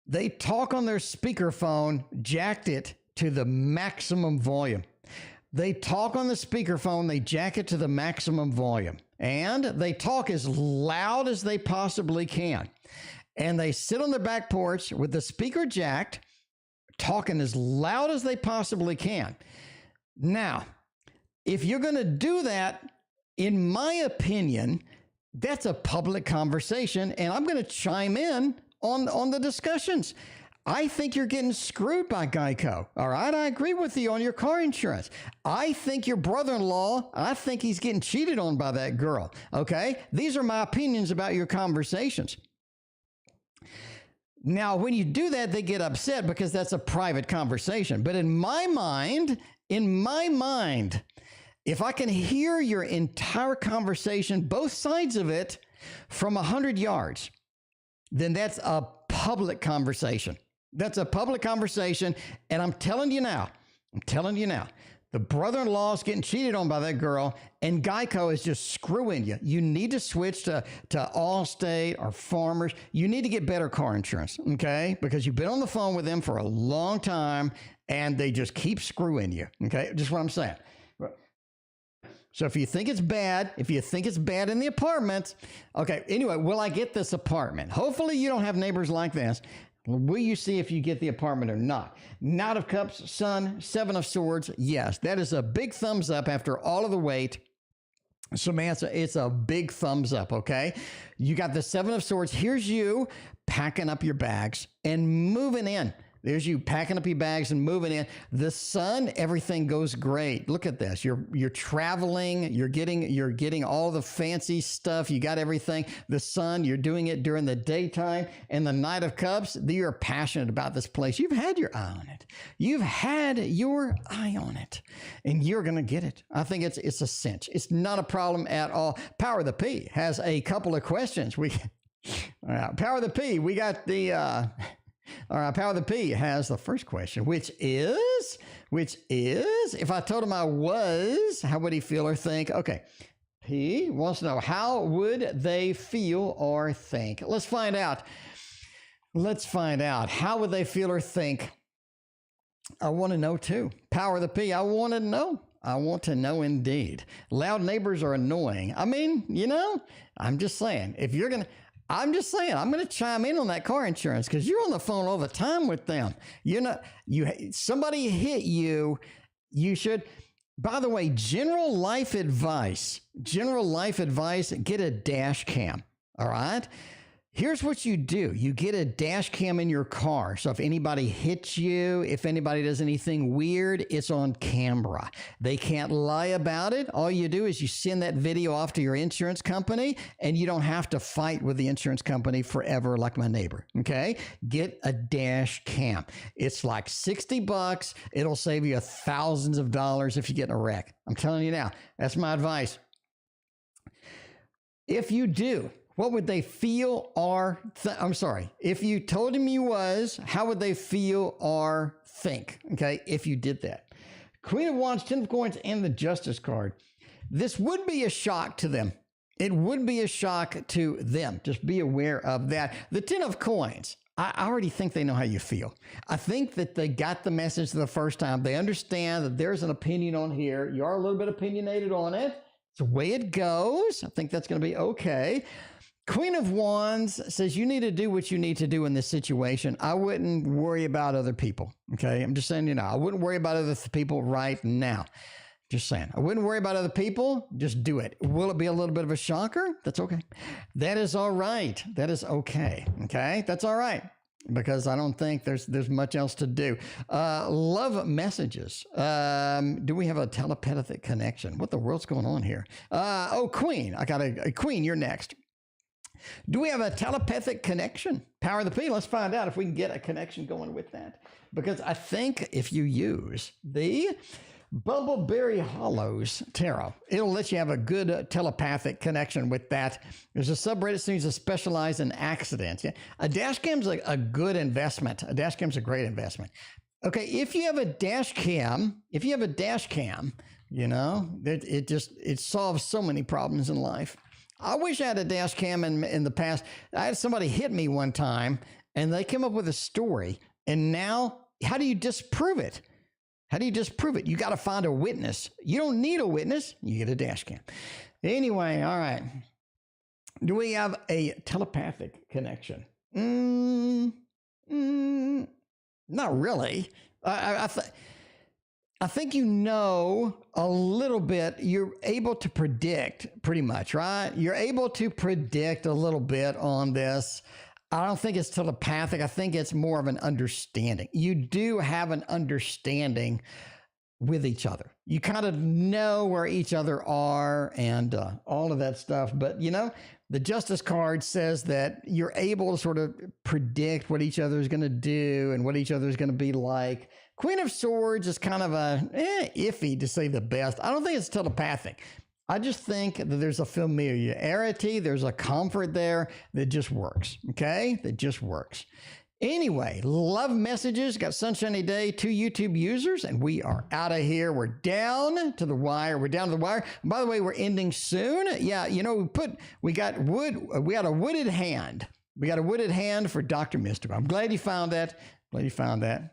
They talk on their speakerphone, jacked it to the maximum volume. They talk on the speakerphone, they jack it to the maximum volume, and they talk as loud as they possibly can. And they sit on their back porch with the speaker jacked, talking as loud as they possibly can. Now, if you're going to do that, in my opinion, that's a public conversation, and I'm going to chime in on the discussions. I think you're getting screwed by Geico. All right. I agree with you on your car insurance. I think your brother-in-law, I think he's getting cheated on by that girl. Okay. These are my opinions about your conversations. Now, when you do that, they get upset because that's a private conversation. But in my mind, if I can hear your entire conversation, both sides of it, from 100 yards, then that's a public conversation. That's a public conversation, and I'm telling you now, the brother-in-law is getting cheated on by that girl, and Geico is just screwing you. You need to switch to Allstate or Farmers. You need to get better car insurance, okay? Because you've been on the phone with them for a long time, and they just keep screwing you, okay? Just what I'm saying. So if you think it's bad, in the apartments, okay, anyway, will I get this apartment? Hopefully you don't have neighbors like this. Will you see if you get the apartment or not? Knight of Cups, Sun, Seven of Swords. Yes, that is a big thumbs up after all of the wait. Samantha, it's a big thumbs up, okay? You got the Seven of Swords. Here's you packing up your bags and moving in. There's you packing up your bags and moving in. The Sun, everything goes great. Look at this. You're traveling. You're getting all the fancy stuff. You got everything. The Sun, you're doing it during the daytime. And the Knight of Cups, you're passionate about this place. You've had your eye on it. And you're going to get it. I think it's a cinch. It's not a problem at all. Power of the P has a couple of questions. Power of the P, we got the... All right, Power of the P has the first question, which is, if I told him I was, how would he feel or think? Okay, P wants to know, how would they feel or think? Let's find out. How would they feel or think? I want to know too. Power of the P, I want to know. I want to know indeed. Loud neighbors are annoying. I mean, I'm just saying, I'm going to chime in on that car insurance because you're on the phone all the time with them. Somebody hit you, you should, by the way, general life advice, get a dash cam. All right. Here's what you do. You get a dash cam in your car. So if anybody hits you, if anybody does anything weird, it's on camera. They can't lie about it. All you do is you send that video off to your insurance company, and you don't have to fight with the insurance company forever like my neighbor, okay? Get a dash cam. It's like $60. It'll save you thousands of dollars if you get in a wreck. I'm telling you now. That's my advice. If you do, what would they feel or if you told him you was, how would they feel or think? Okay, if you did that. Queen of Wands, 10 of Coins, and the Justice card. This would be a shock to them. It would be a shock to them. Just be aware of that. The 10 of Coins, I already think they know how you feel. I think that they got the message the first time. They understand that there's an opinion on here. You are a little bit opinionated on it. It's the way it goes. I think that's going to be okay. Queen of Wands says you need to do what you need to do in this situation. I wouldn't worry about other people. Okay. I'm just saying, I wouldn't worry about other people right now. Just saying. I wouldn't worry about other people. Just do it. Will it be a little bit of a shocker? That's okay. That is all right. That is okay. Okay. That's all right. Because I don't think there's much else to do. Love messages. Do we have a telepathic connection? What the world's going on here? Queen. I got a Queen. You're next. Do we have a telepathic connection? Power of the P. Let's find out if we can get a connection going with that. Because I think if you use the Bumbleberry Hollows Tarot, it'll let you have a good telepathic connection with that. There's a subreddit that seems to specialize in accidents. Yeah. A dash cam's a good investment. A dash cam's a great investment. Okay, if you have a dash cam, it solves so many problems in life. I wish I had a dash cam in the past. I had somebody hit me one time, and they came up with a story. And now, how do you disprove it? How do you disprove it? You got to find a witness. You don't need a witness. You get a dash cam. Anyway, all right. Do we have a telepathic connection? Not really. I think you know a little bit. You're able to predict pretty much, right? You're able to predict a little bit on this. I don't think it's telepathic. I think it's more of an understanding. You do have an understanding with each other. You kind of know where each other are and all of that stuff. But, you know, the Justice card says that you're able to sort of predict what each other is going to do and what each other is going to be like. Queen of Swords is kind of a iffy, to say the best. I don't think it's telepathic. I just think that there's a familiarity, there's a comfort there that just works, okay? That just works. Anyway, love messages. Got Sunshiny Day, 2 YouTube users, and we are out of here. We're down to the wire. We're down to the wire. And by the way, we're ending soon. Yeah, you know, we got a wooded hand. We got a wooded hand for Dr. Mystical. I'm glad you found that. Glad you found that.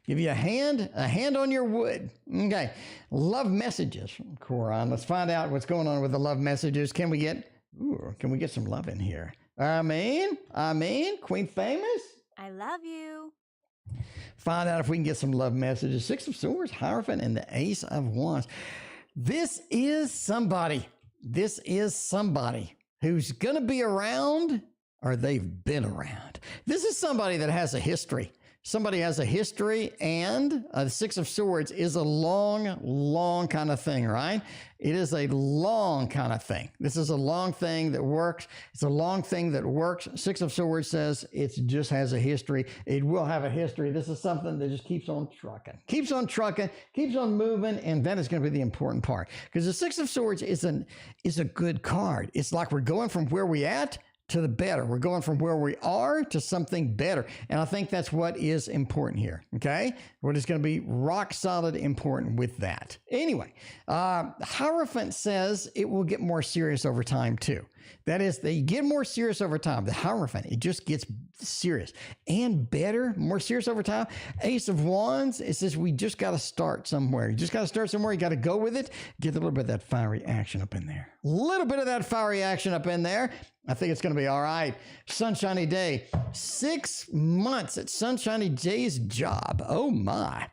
Give you a hand on your wood. Okay. Love messages from Coron. Let's find out what's going on with the love messages. Can we get some love in here? I mean, Queen Famous. I love you. Find out if we can get some love messages. 6 of Swords, Hierophant, and the Ace of Wands. This is somebody who's going to be around, or they've been around. This is somebody that has a history. Somebody has a history, and the 6 of Swords is a long kind of thing, right? It is a long kind of thing. This is a long thing that works. It's a long thing that works. 6 of Swords says it just has a history. It will have a history. This is something that just keeps on trucking, keeps on moving, and that is going to be the important part. Because the 6 of Swords is a good card. It's like we're going from where we at to the better. We're going from where we are to something better. And I think that's what is important here. Okay. What is going to be rock solid important with that. Anyway, Hierophant says it will get more serious over time too. That is, they get more serious over time. The Hierophant, it just gets serious and better, more serious over time. Ace of Wands, it says we just got to start somewhere. You just got to start somewhere. You got to go with it. Get a little bit of that fiery action up in there. A little bit of that fiery action up in there. I think it's going to be all right. Sunshiny Day. 6 months at Sunshiny Day's job. Oh, my.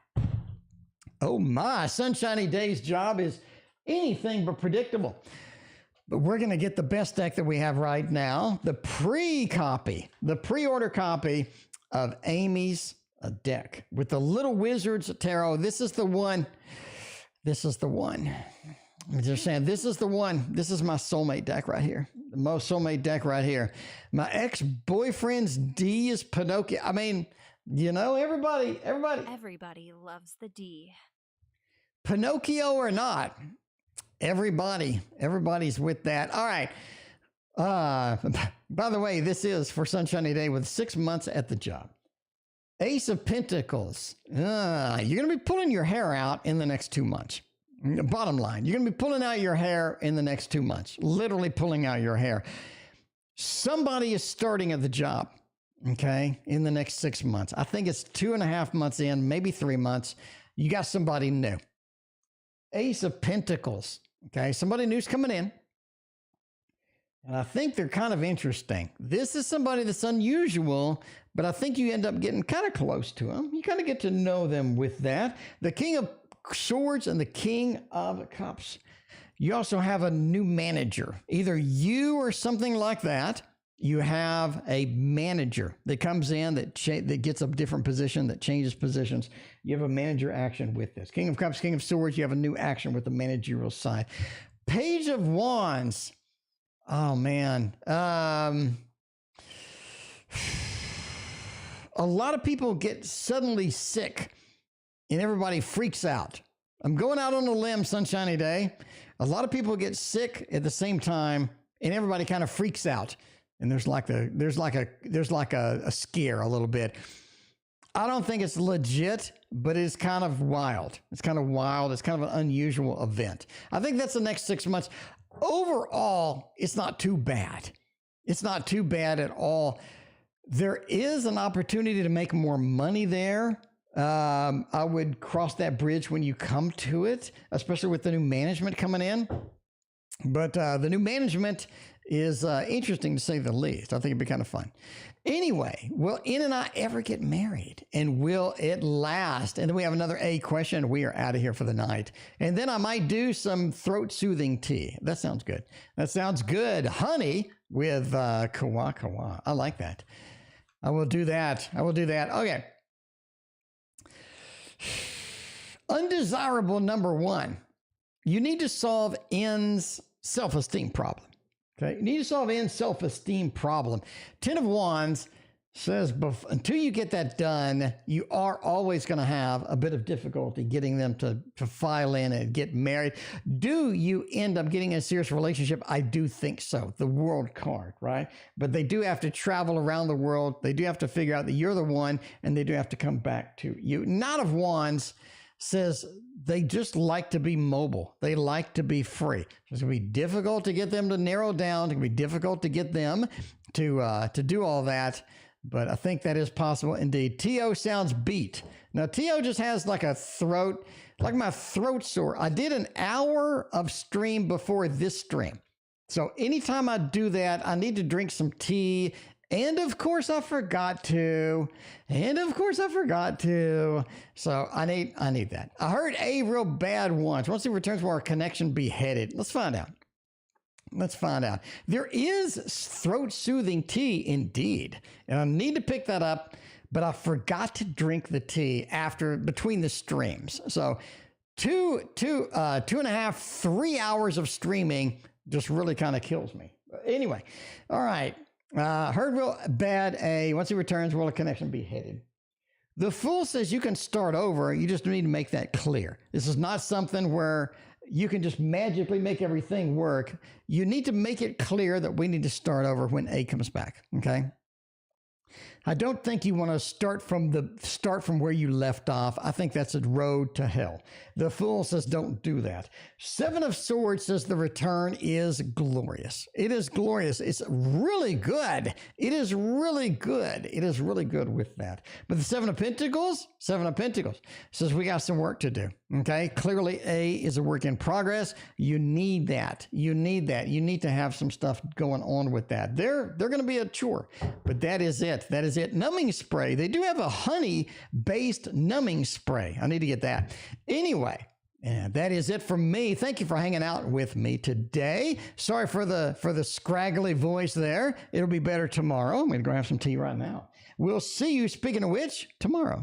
Oh, my. Sunshiny Day's job is anything but predictable. But we're going to get the best deck that we have right now. The pre-order copy of Amy's deck with the Little Wizards Tarot. This is the one. I'm just saying, this is the one. This is my soulmate deck right here. The most soulmate deck right here. My ex-boyfriend's D is Pinocchio. I mean, you know, everybody. Everybody loves the D. Pinocchio or not, everybody's with that. All right. By the way, this is for Sunshiny Day with 6 months at the job. Ace of Pentacles. You're going to be pulling your hair out in the next 2 months. Bottom line, you're going to be pulling out your hair in the next 2 months, literally pulling out your hair. Somebody is starting at the job, okay, in the next 6 months. I think it's 2.5 months in, maybe 3 months. You got somebody new. Ace of Pentacles, okay, somebody new's coming in. And I think they're kind of interesting. This is somebody that's unusual, but I think you end up getting kind of close to them. You kind of get to know them with that. The King of Swords and the King of Cups. You also have a new manager. Either you or something like that. You have a manager that comes in that gets a different position, that changes positions. You have a manager action with this. King of Cups, King of Swords, you have a new action with the managerial side. Page of Wands. Oh, man. A lot of people get suddenly sick and everybody freaks out. I'm going out on a limb, Sunshiny Day. A lot of people get sick at the same time and everybody kind of freaks out. And there's like a scare a little bit. I don't think it's legit, but it's kind of wild. It's kind of wild. It's kind of an unusual event. I think that's the next 6 months. Overall, it's not too bad. It's not too bad at all. There is an opportunity to make more money there. I would cross that bridge when you come to it, especially with the new management coming in. But the new management is interesting to say the least. I think it'd be kind of fun. Anyway, will N and I ever get married? And will it last? And then we have another A question. We are out of here for the night. And then I might do some throat soothing tea. That sounds good. That sounds good. Honey with kawa kawa. I like that. I will do that. I will do that. Okay. Undesirable number one. You need to solve N's self-esteem problem. Okay, you need to solve N's self-esteem problem. 10 of Wands says until you get that done, you are always going to have a bit of difficulty getting them to file in and get married. Do you end up getting a serious relationship? I do think so. The World card, right? But they do have to travel around the world. They do have to figure out that you're the one, and they do have to come back to you. Knight of Wands says they just like to be mobile. They like to be free. It's going to be difficult to get them to narrow down. It's going to be difficult to get them to do all that. But I think that is possible indeed. T.O. sounds beat. Now, T.O. just has like a throat, like my throat sore. I did an hour of stream before this stream. So anytime I do that, I need to drink some tea. And of course I forgot to. So I need that. I heard A real bad once. Once he returns, will our connection be headed? Let's find out. There is throat soothing tea indeed. And I need to pick that up, but I forgot to drink the tea between the streams. So two and a half, 3 hours of streaming just really kind of kills me. Anyway, all right. Heard real bad A. Once he returns, will a connection be headed? The Fool says you can start over. You just need to make that clear. This is not something where you can just magically make everything work. You need to make it clear that we need to start over when A comes back. Okay. I don't think you want to start from where you left off. I think that's a road to hell. The Fool says don't do that. 7 of Swords says the return is glorious. It is glorious. It's really good. It is really good with that. But the 7 of Pentacles says we got some work to do. Okay. Clearly A is a work in progress. You need that. You need to have some stuff going on with that. They're going to be a chore, but that is it. Numbing spray. They do have a honey-based numbing spray. I need to get that. Anyway, and that is it from me. Thank you for hanging out with me today. Sorry for the scraggly voice there. It'll be better tomorrow. I'm going to go have some tea right now. We'll see you, speaking of which, tomorrow.